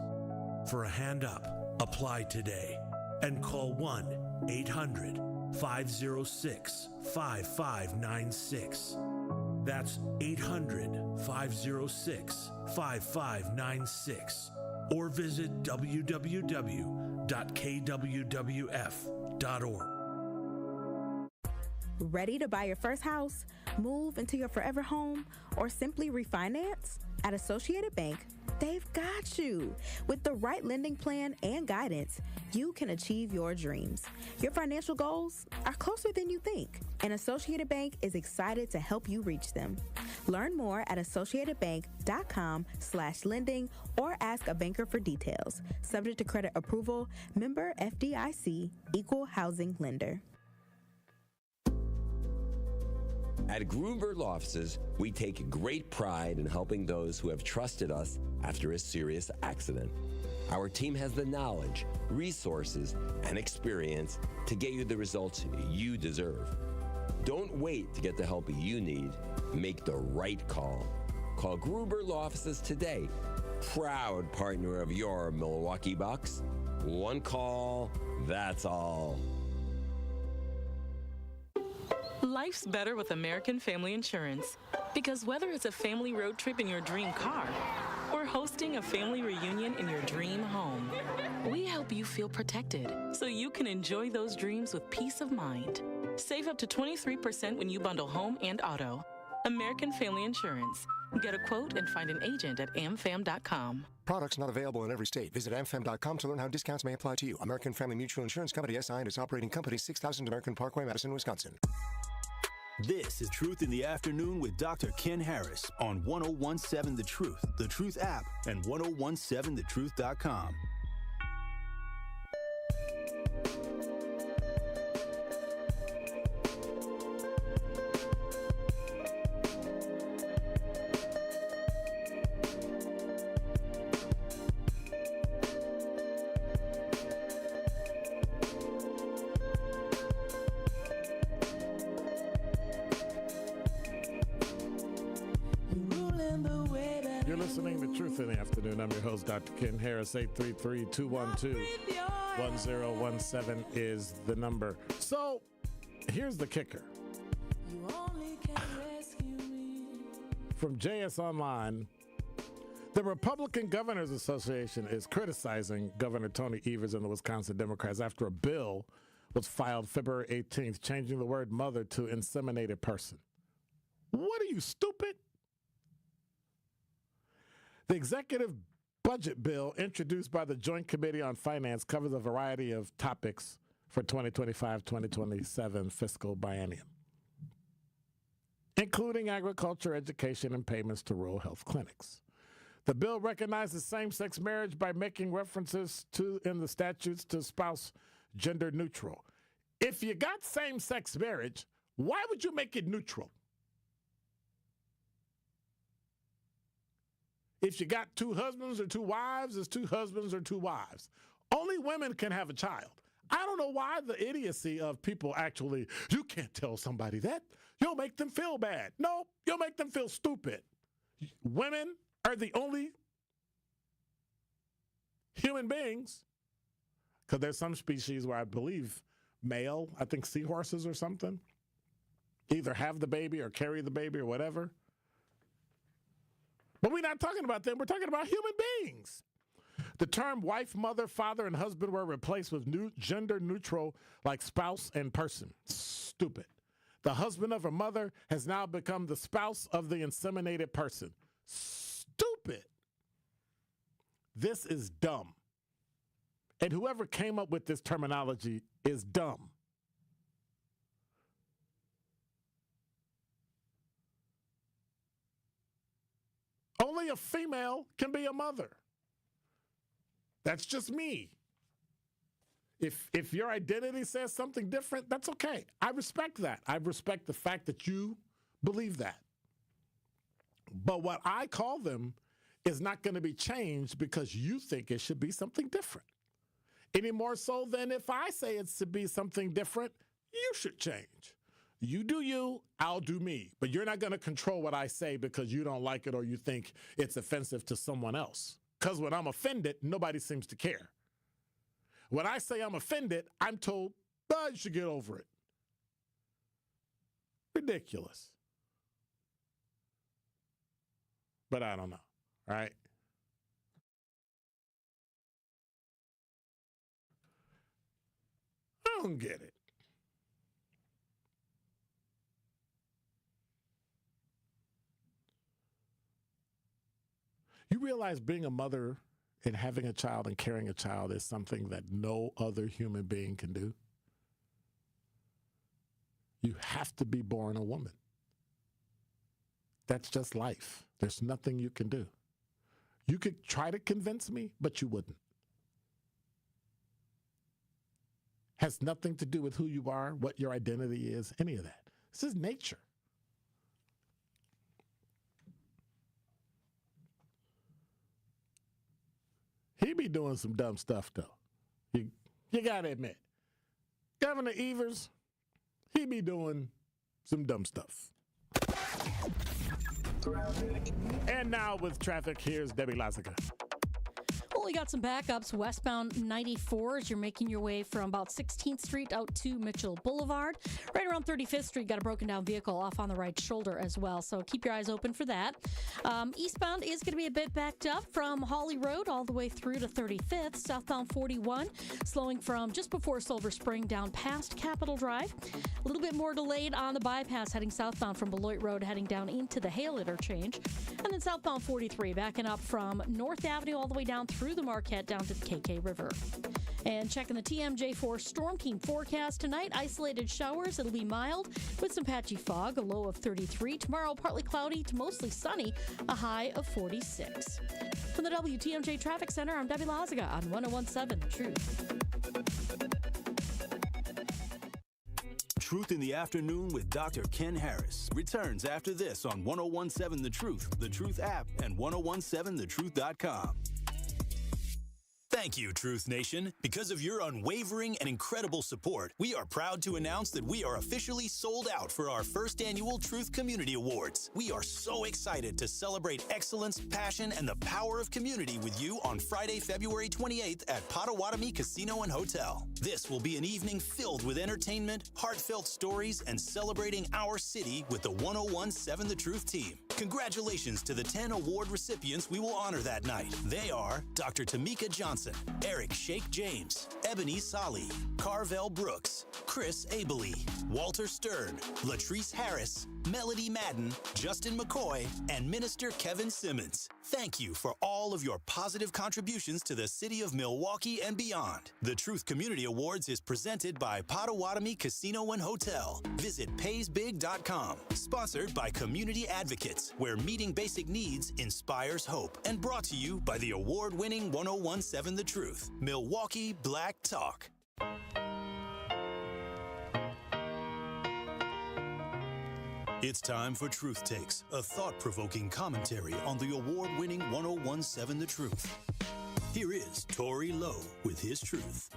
For a hand up, apply today and call 1-800-506-5596. That's 800-506-5596. Or visit www.kwwf.org. Ready to buy your first house, move into your forever home, or simply refinance? At Associated Bank, they've got you. With the right lending plan and guidance, you can achieve your dreams. Your financial goals are closer than you think, and Associated Bank is excited to help you reach them. Learn more at associatedbank.com/lending or ask a banker for details. Subject to credit approval, member FDIC, equal housing lender. At Grunberg Law Offices, we take great pride in helping those who have trusted us after a serious accident. Our team has the knowledge, resources, and experience to get you the results you deserve. Don't wait to get the help you need. Make the right call. Call Grunberg Law Offices today. Proud partner of your Milwaukee Bucks. One call, that's all. Life's better with American Family Insurance. Because whether it's a family road trip in your dream car or hosting a family reunion in your dream home, we help you feel protected so you can enjoy those dreams with peace of mind. Save up to 23% when you bundle home and auto. American Family Insurance. Get a quote and find an agent at amfam.com. Products not available in every state. Visit amfam.com to learn how discounts may apply to you. American Family Mutual Insurance Company, SI, and its operating company, 6000 American Parkway, Madison, Wisconsin. This is Truth in the Afternoon with Dr. Ken Harris on 1017 The Truth app, and 1017thetruth.com. You're listening to Truth in the Afternoon. I'm your host, Dr. Ken Harris. 833-212-1017 is the number. So, here's the kicker. From JS Online, the Republican Governors Association is criticizing Governor Tony Evers and the Wisconsin Democrats after a bill was filed February 18th, changing the word mother to inseminated person. What are you, stupid? The executive budget bill introduced by the Joint Committee on Finance covers a variety of topics for 2025-2027 fiscal biennium, including agriculture, education, and payments to rural health clinics. The bill recognizes same-sex marriage by making references in the statutes to spouse gender neutral. If you got same-sex marriage, why would you make it neutral? If you got two husbands or two wives, it's two husbands or two wives. Only women can have a child. I don't know why the idiocy of people actually, you can't tell somebody that. You'll make them feel bad. No, you'll make them feel stupid. Women are the only human beings, because there's some species where I believe male, I think seahorses or something, either have the baby or carry the baby or whatever. But we're not talking about them. We're talking about human beings. The term wife, mother, father, and husband were replaced with new gender neutral like spouse and person. Stupid. The husband of a mother has now become the spouse of the inseminated person. Stupid. This is dumb. And whoever came up with this terminology is dumb. Only a female can be a mother. That's just me. If your identity says something different, that's okay. I respect that. I respect the fact that you believe that. But what I call them is not going to be changed because you think it should be something different. Any more so than if I say it's to be something different, you should change. You do you, I'll do me. But you're not going to control what I say because you don't like it or you think it's offensive to someone else. Because when I'm offended, nobody seems to care. When I say I'm offended, I'm told, you should get over it. Ridiculous. But I don't know, right? I don't get it. You realize being a mother and having a child and carrying a child is something that no other human being can do? You have to be born a woman. That's just life. There's nothing you can do. You could try to convince me, but you wouldn't. Has nothing to do with who you are, what your identity is, any of that. This is nature. He be doing some dumb stuff, though. You got to admit. Governor Evers, he be doing some dumb stuff. And now with traffic, here's Debbie Lazica. Well, you got some backups westbound 94 as you're making your way from about 16th Street out to Mitchell Boulevard. Right around 35th Street, got a broken down vehicle off on the right shoulder as well, so keep your eyes open for that. Eastbound is going to be a bit backed up from Hawley Road all the way through to 35th. Southbound 41, slowing from just before Silver Spring down past Capitol Drive. A little bit more delayed on the bypass heading southbound from Beloit Road heading down into the Hale interchange. And then southbound 43 backing up from North Avenue all the way down through the Marquette down to the KK River. And checking the TMJ4 Storm Team forecast tonight, isolated showers. It'll be mild with some patchy fog, a low of 33. Tomorrow, partly cloudy to mostly sunny, a high of 46. From the WTMJ Traffic Center, I'm Debbie Lazica on 101.7 The Truth. Truth in the Afternoon with Dr. Ken Harris returns after this on 101.7 The Truth app, and 101.7thetruth.com. Thank you, Truth Nation. Because of your unwavering and incredible support, we are proud to announce that we are officially sold out for our first annual Truth Community Awards. We are so excited to celebrate excellence, passion, and the power of community with you on Friday, February 28th at Potawatomi Casino and Hotel. This will be an evening filled with entertainment, heartfelt stories, and celebrating our city with the 101.7 The Truth team. Congratulations to the 10 award recipients we will honor that night. They are Dr. Tamika Johnson, Eric Shake James, Ebony Solly, Carvel Brooks, Chris Abele, Walter Stern, Latrice Harris, Melody Madden, Justin McCoy, and Minister Kevin Simmons. Thank you for all of your positive contributions to the city of Milwaukee and beyond. The Truth Community Awards is presented by Potawatomi Casino and Hotel. Visit paysbig.com. Sponsored by Community Advocates, where meeting basic needs inspires hope. And brought to you by the award-winning 101.7 The Truth, Milwaukee Black Talk. It's time for Truth Takes, a thought-provoking commentary on the award-winning 101.7 The Truth. Here is Tory Lowe with his truth.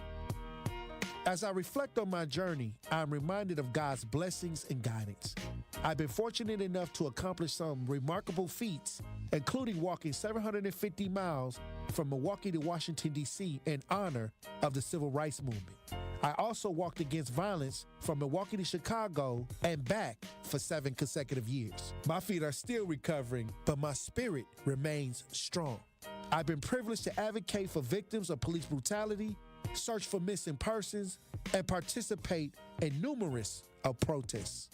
As I reflect on my journey, I'm reminded of God's blessings and guidance. I've been fortunate enough to accomplish some remarkable feats, including walking 750 miles from Milwaukee to Washington, D.C. in honor of the Civil Rights Movement. I also walked against violence from Milwaukee to Chicago and back for 7 consecutive years. My feet are still recovering, but my spirit remains strong. I've been privileged to advocate for victims of police brutality, search for missing persons, and participate in numerous protests.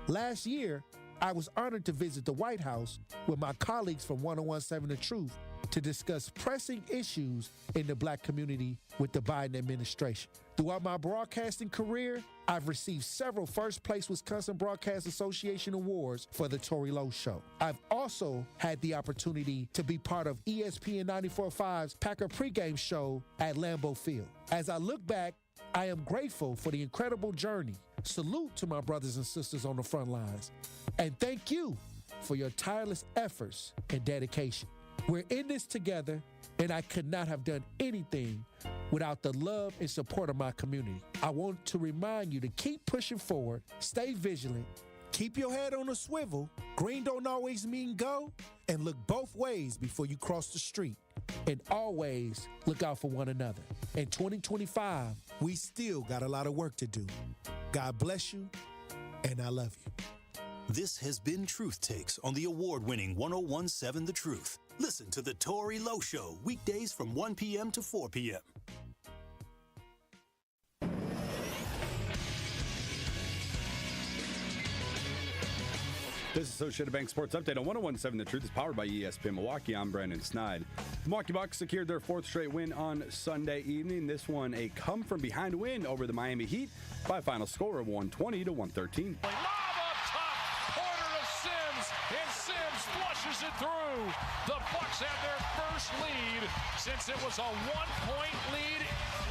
Last year, I was honored to visit the White House with my colleagues from 101.7 The Truth to discuss pressing issues in the Black community with the Biden administration. Throughout my broadcasting career, I've received several first-place Wisconsin Broadcast Association awards for The Tory Lowe Show. I've also had the opportunity to be part of ESPN 94.5's Packer pregame show at Lambeau Field. As I look back, I am grateful for the incredible journey. Salute to my brothers and sisters on the front lines. And thank you for your tireless efforts and dedication. We're in this together, and I could not have done anything without the love and support of my community. I want to remind you to keep pushing forward, stay vigilant, keep your head on a swivel. Green don't always mean go, and look both ways before you cross the street. And always look out for one another. In 2025, we still got a lot of work to do. God bless you, and I love you. This has been Truth Takes on the award-winning 101.7 The Truth. Listen to The Tory Lowe Show, weekdays from 1 p.m. to 4 p.m. This Associated Bank Sports Update on 101.7 The Truth is powered by ESPN Milwaukee. I'm Brandon Snide. The Milwaukee Bucks secured their fourth straight win on Sunday evening. This one a come-from-behind win over the Miami Heat by a final score of 120 to 113. Lob up top, corner of Simmons, and Simmons flushes it through. The Bucks have their first lead since it was a one-point lead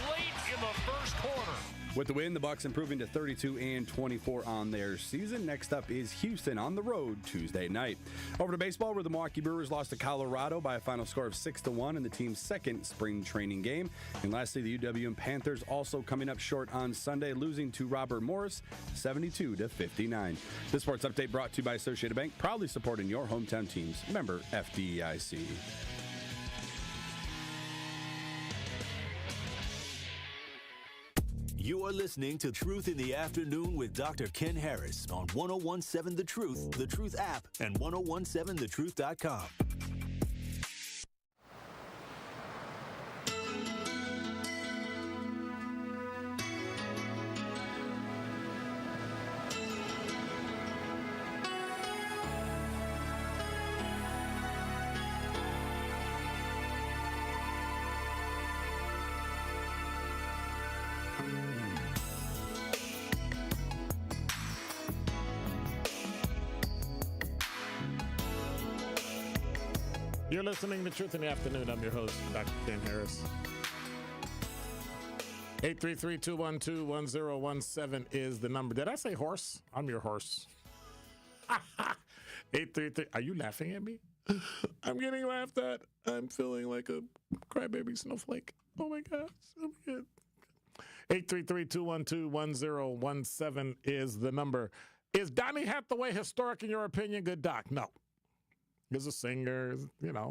late in the first quarter. With the win, the Bucks improving to 32-24 on their season. Next up is Houston on the road Tuesday night. Over to baseball, where the Milwaukee Brewers lost to Colorado by a final score of 6-1 in the team's second spring training game. And lastly, the UWM Panthers also coming up short on Sunday, losing to Robert Morris 72-59. This sports update brought to you by Associated Bank, proudly supporting your hometown teams. Member FDIC. You are listening to Truth in the Afternoon with Dr. Ken Harris on 101.7 The Truth app, and 1017thetruth.com. You're listening to Truth in the Afternoon. I'm your host, Dr. Ken Harris. 833-212-1017 is the number. Did I say horse? I'm your horse. 833. Are you laughing at me? I'm getting laughed at. I'm feeling like a crybaby snowflake. Oh my gosh. I'm good. 833-212-1017 is the number. Is Donny Hathaway historic in your opinion? Good doc. No. He's a singer,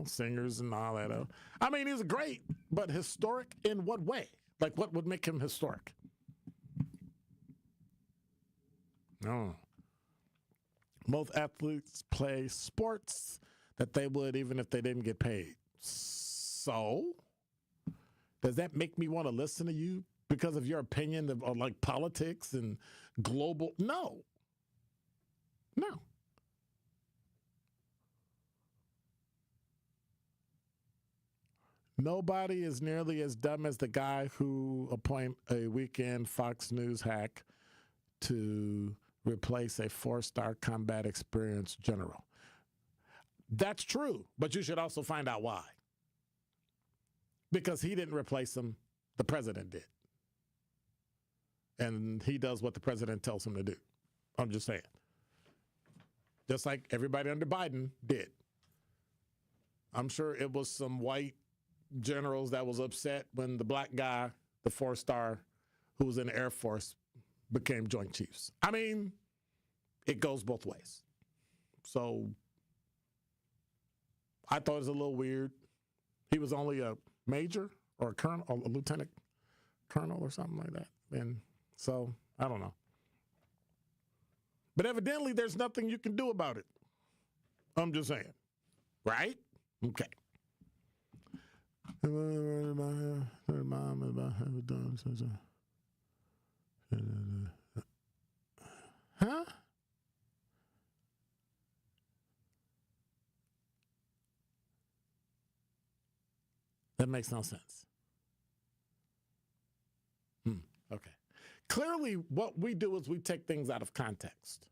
singers and all that. I mean, he's great, but historic in what way? Like, what would make him historic? No. Most athletes play sports that they would even if they didn't get paid. So, does that make me want to listen to you because of your opinion of like politics and global? No. Nobody is nearly as dumb as the guy who appointed a weekend Fox News hack to replace a 4-star combat experienced general. That's true, but you should also find out why. Because he didn't replace him, the president did. And he does what the president tells him to do. I'm just saying. Just like everybody under Biden did. I'm sure it was some white generals that was upset when the black guy, the 4-star who was in the Air Force, became Joint Chiefs. I mean, it goes both ways. So I thought it was a little weird. He was only a major or a colonel or a lieutenant colonel or something like that. And so I don't know. But evidently there's nothing you can do about it. I'm just saying. Right? Okay. Huh? That makes no sense. clearly what we do is we take things out of context.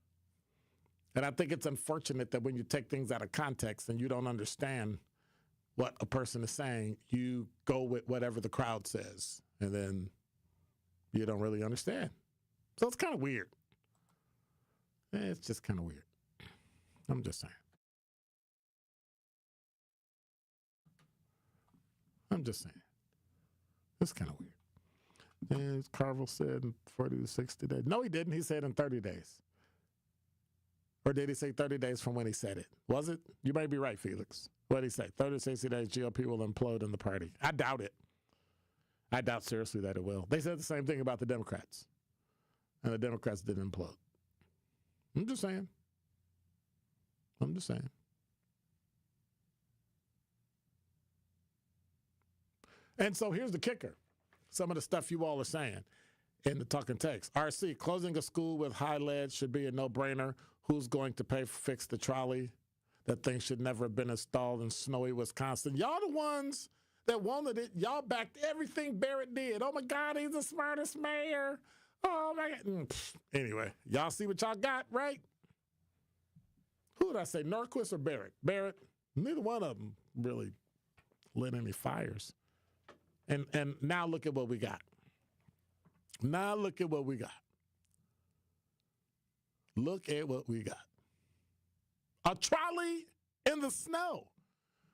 And I think it's unfortunate that when you take things out of context and you don't understand what a person is saying, you go with whatever the crowd says, and then you don't really understand. So it's kind of weird. It's just kind of weird. I'm just saying. It's kind of weird. And Carville said in 40 to 60 days. No, he didn't. He said in 30 days. Or did he say 30 days from when he said it? Was it? You may be right, Felix. What did he say? 30 to 60 days, GOP will implode in the party. I doubt it. I doubt seriously that it will. They said the same thing about the Democrats. And the Democrats didn't implode. I'm just saying. And so here's the kicker. Some of the stuff you all are saying in the talking text. RC, closing a school with high lead should be a no-brainer. Who's going to pay for fix the trolley? That thing should never have been installed in snowy Wisconsin. Y'all the ones that wanted it. Y'all backed everything Barrett did. Oh, my God, he's the smartest mayor. Oh, my God. Anyway, y'all see what y'all got, right? Who did I say, Norquist or Barrett? Barrett. Neither one of them really lit any fires. And now look at what we got. Look at what we got. A trolley in the snow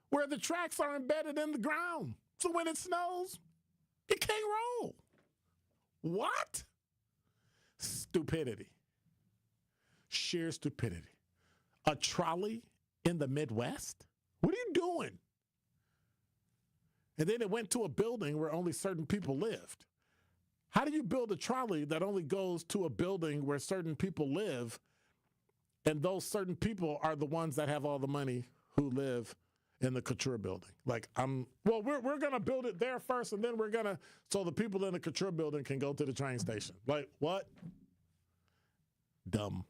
where the tracks are embedded in the ground. So when it snows, it can't roll. What? Stupidity. Sheer stupidity. A trolley in the Midwest? What are you doing? And then it went to a building where only certain people lived. How do you build a trolley that only goes to a building where certain people live, and those certain people are the ones that have all the money who live in the Couture building? Like, we're going to build it there first, and then so the people in the Couture building can go to the train station. Like, what? Dumb.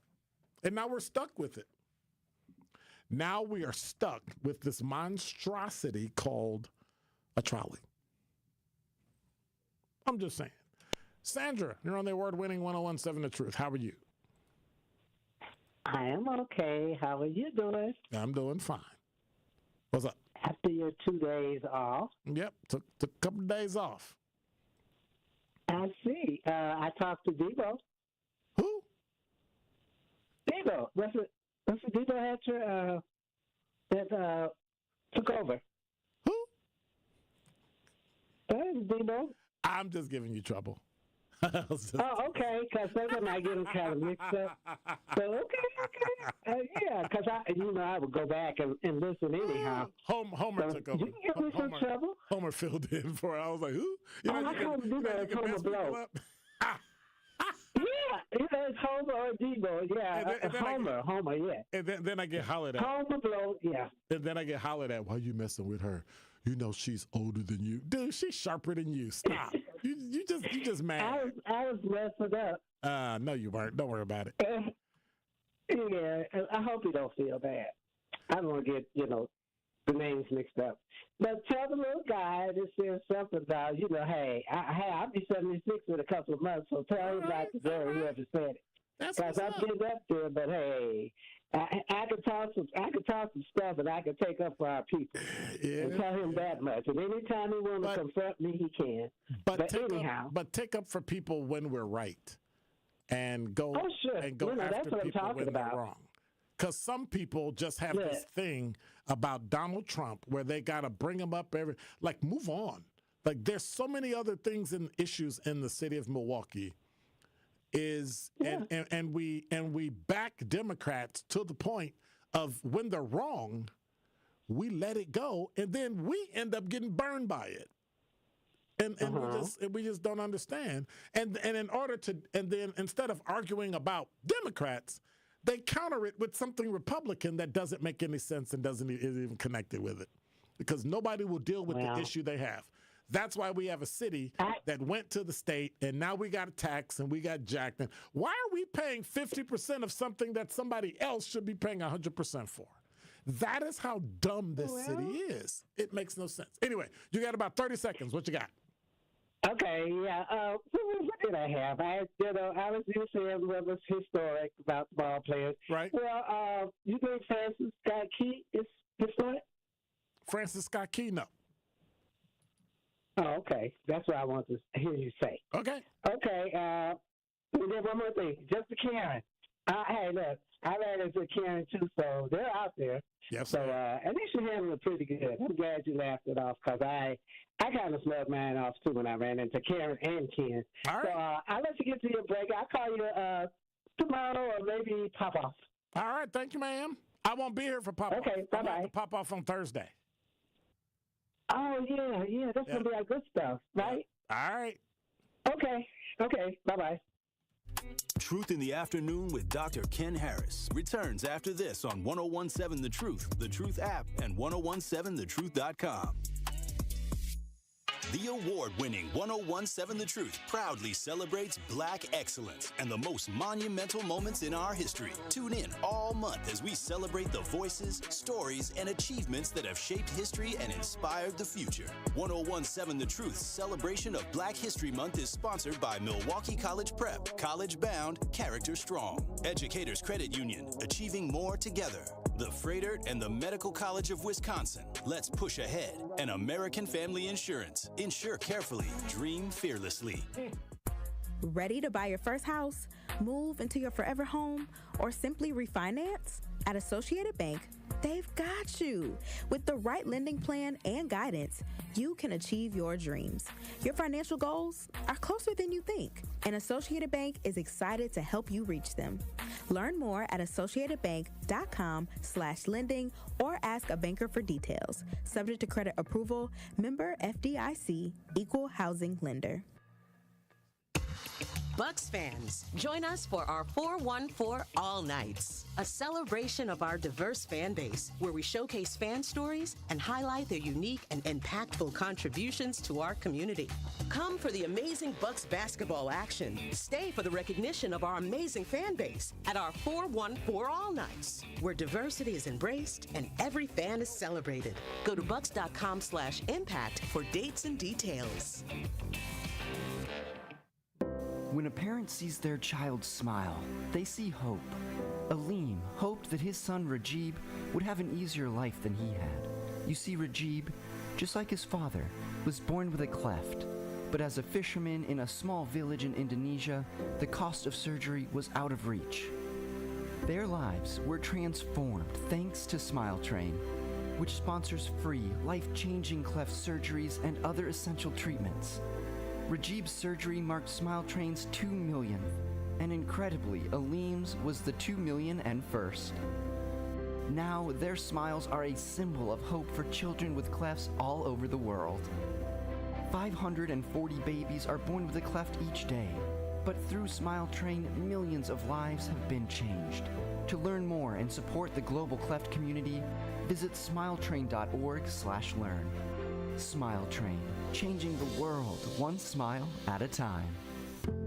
And now we're stuck with it. Now we are stuck with this monstrosity called a trolley. I'm just saying. Sandra, you're on the award-winning 101.7 The Truth. How are you? I am okay. How are you doing? I'm doing fine. What's up? After your 2 days off. Yep, took a couple of days off. I see. I talked to Debo. Who? Debo. What's the Debo Hatcher that took over? Who? Debo. I'm just giving you trouble. Oh, okay, because sometimes I get them kind of mixed up. So, okay. Yeah, because I would go back and listen anyhow. Homer took over. You can get me some trouble. Homer filled in for it. I was like, who? I can't do that. Homer Blow. Yeah, it's Homer or Debo. Yeah, and then Homer, yeah. And then I get hollered at. Homer Blow, yeah. And then I get hollered at. Why are you messing with her? You know she's older than you. Dude, she's sharper than you. Stop. you just mad. I was messing up. No, you weren't. Don't worry about it. Yeah, I hope you don't feel bad. I don't want to get, the names mixed up. But tell the little guy that says something about, hey, I'll be 76 in a couple of months, so tell him about the girl whoever said it. Because I've been up there, but hey, I could talk some stuff, and I can take up for our people. Yeah. And tell him that much. And anytime he wants to confront me, he can. But anyhow. But take up for people when we're right, and go after people when they're wrong. Because some people just have this thing about Donald Trump where they got to bring him up move on. Like, there's so many other things and issues in the city of Milwaukee. And we back Democrats to the point of when they're wrong, we let it go, and then we end up getting burned by it. And we just don't understand. And then instead of arguing about Democrats, they counter it with something Republican that doesn't make any sense and isn't even connected with it, because nobody will deal with the issue they have. That's why we have a city that went to the state, and now we got a tax and we got jacked. And why are we paying 50% of something that somebody else should be paying 100% for? That is how dumb this city is. It makes no sense. Anyway, you got about 30 seconds. What you got? Okay, yeah. What could I have? I was just saying what was historic about the ball players. Right. Well, you think Francis Scott Key is historic? Francis Scott Key, no. Oh, okay. That's what I want to hear you say. Okay. Okay. And then one more thing. Just to Karen. Hey, look, I ran into Karen too, so they're out there. Yes. So at least you handled it pretty good. I'm glad you laughed it off because I kind of smelled mine off too when I ran into Karen and Ken. All right. So I'll let you get to your break. I'll call you tomorrow or maybe pop off. All right. Thank you, ma'am. I won't be here for pop off. Okay. Bye bye. Pop off on Thursday. Oh yeah. That's gonna be our good stuff, right? All right. Okay. Bye bye. Truth in the Afternoon with Dr. Ken Harris returns after this on 1017 The Truth app, and 1017thetruth.com. The award-winning 1017 The Truth proudly celebrates Black excellence and the most monumental moments in our history. Tune in all month as we celebrate the voices, stories, and achievements that have shaped history and inspired the future. 1017 The Truth's celebration of Black History Month is sponsored by Milwaukee College Prep, College Bound, Character Strong, Educators Credit Union, Achieving More Together, the Freighter, and the Medical College of Wisconsin. Let's push ahead. And American Family Insurance. Insure carefully. Dream fearlessly. Ready to buy your first house, move into your forever home, or simply refinance? At Associated Bank, they've got you. With the right lending plan and guidance, you can achieve your dreams. Your financial goals are closer than you think, and Associated Bank is excited to help you reach them. Learn more at associatedbank.com/lending or ask a banker for details. Subject to credit approval, member FDIC, equal housing lender. Bucks fans, join us for our 414 All Nights, a celebration of our diverse fan base where we showcase fan stories and highlight their unique and impactful contributions to our community. Come for the amazing Bucks basketball action. Stay for the recognition of our amazing fan base at our 414 All Nights, where diversity is embraced and every fan is celebrated. Go to bucks.com/impact for dates and details. When a parent sees their child smile, they see hope. Aleem hoped that his son Rajib would have an easier life than he had. You see, Rajib, just like his father, was born with a cleft. But as a fisherman in a small village in Indonesia, the cost of surgery was out of reach. Their lives were transformed thanks to Smile Train, which sponsors free, life-changing cleft surgeries and other essential treatments. Rajib's surgery marked Smile Train's 2 millionth, and incredibly, Aleem's was the 2 million and first. Now, their smiles are a symbol of hope for children with clefts all over the world. 540 babies are born with a cleft each day, but through Smile Train, millions of lives have been changed. To learn more and support the global cleft community, visit smiletrain.org/learn. Smile Train, changing the world one smile at a time.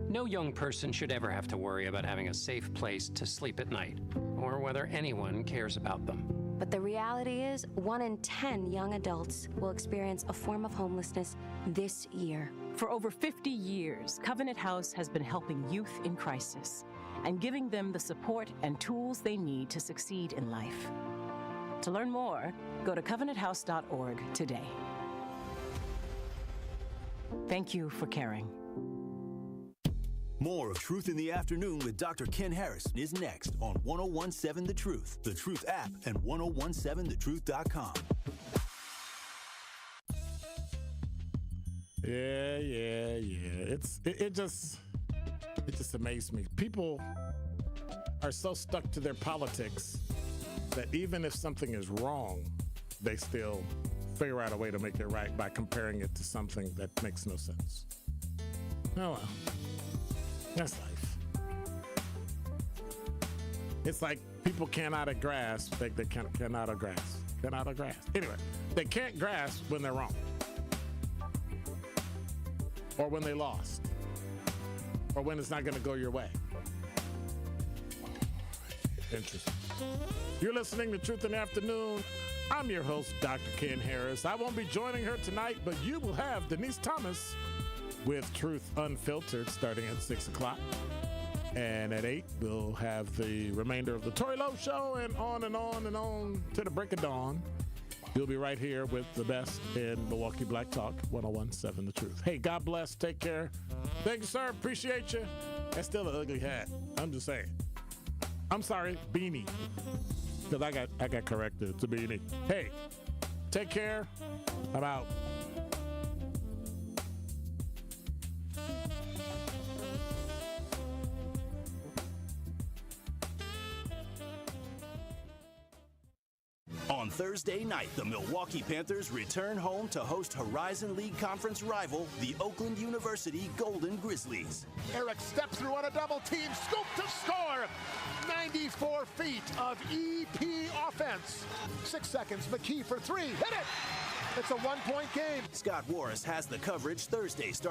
No young person should ever have to worry about having a safe place to sleep at night, or whether anyone cares about them. But the reality is, 1 in 10 young adults will experience a form of homelessness this year. For over 50 years, Covenant House has been helping youth in crisis and giving them the support and tools they need to succeed in life. To learn more, go to covenanthouse.org today. Thank you for caring. More of Truth in the Afternoon with Dr. Ken Harris is next on 1017 The Truth app, and 1017thetruth.com. Yeah. It just amazed me. People are so stuck to their politics that even if something is wrong, they still figure out a way to make it right by comparing it to something that makes no sense. Oh well, that's life. It's like people cannot grasp. They cannot grasp. Anyway, they can't grasp when they're wrong, or when they lost, or when it's not going to go your way. Interesting. You're listening to Truth in the Afternoon. I'm your host, Dr. Ken Harris. I won't be joining her tonight, but you will have Denise Thomas with Truth Unfiltered starting at 6 o'clock. And at 8, we'll have the remainder of the Tori Lowe Show and on and on and on to the break of dawn. You'll be right here with the best in Milwaukee Black Talk, 101.7 The Truth. Hey, God bless. Take care. Thank you, sir. Appreciate you. That's still an ugly hat. I'm just saying. I'm sorry, beanie. Because I got corrected. It's a beanie. Hey, take care. I'm out. On Thursday night, the Milwaukee Panthers return home to host Horizon League Conference rival, the Oakland University Golden Grizzlies. Eric steps through on a double team, scoop to score. 94 feet of EP offense. 6 seconds, McKee for 3. Hit it! It's a 1-point game. Scott Warris has the coverage Thursday starting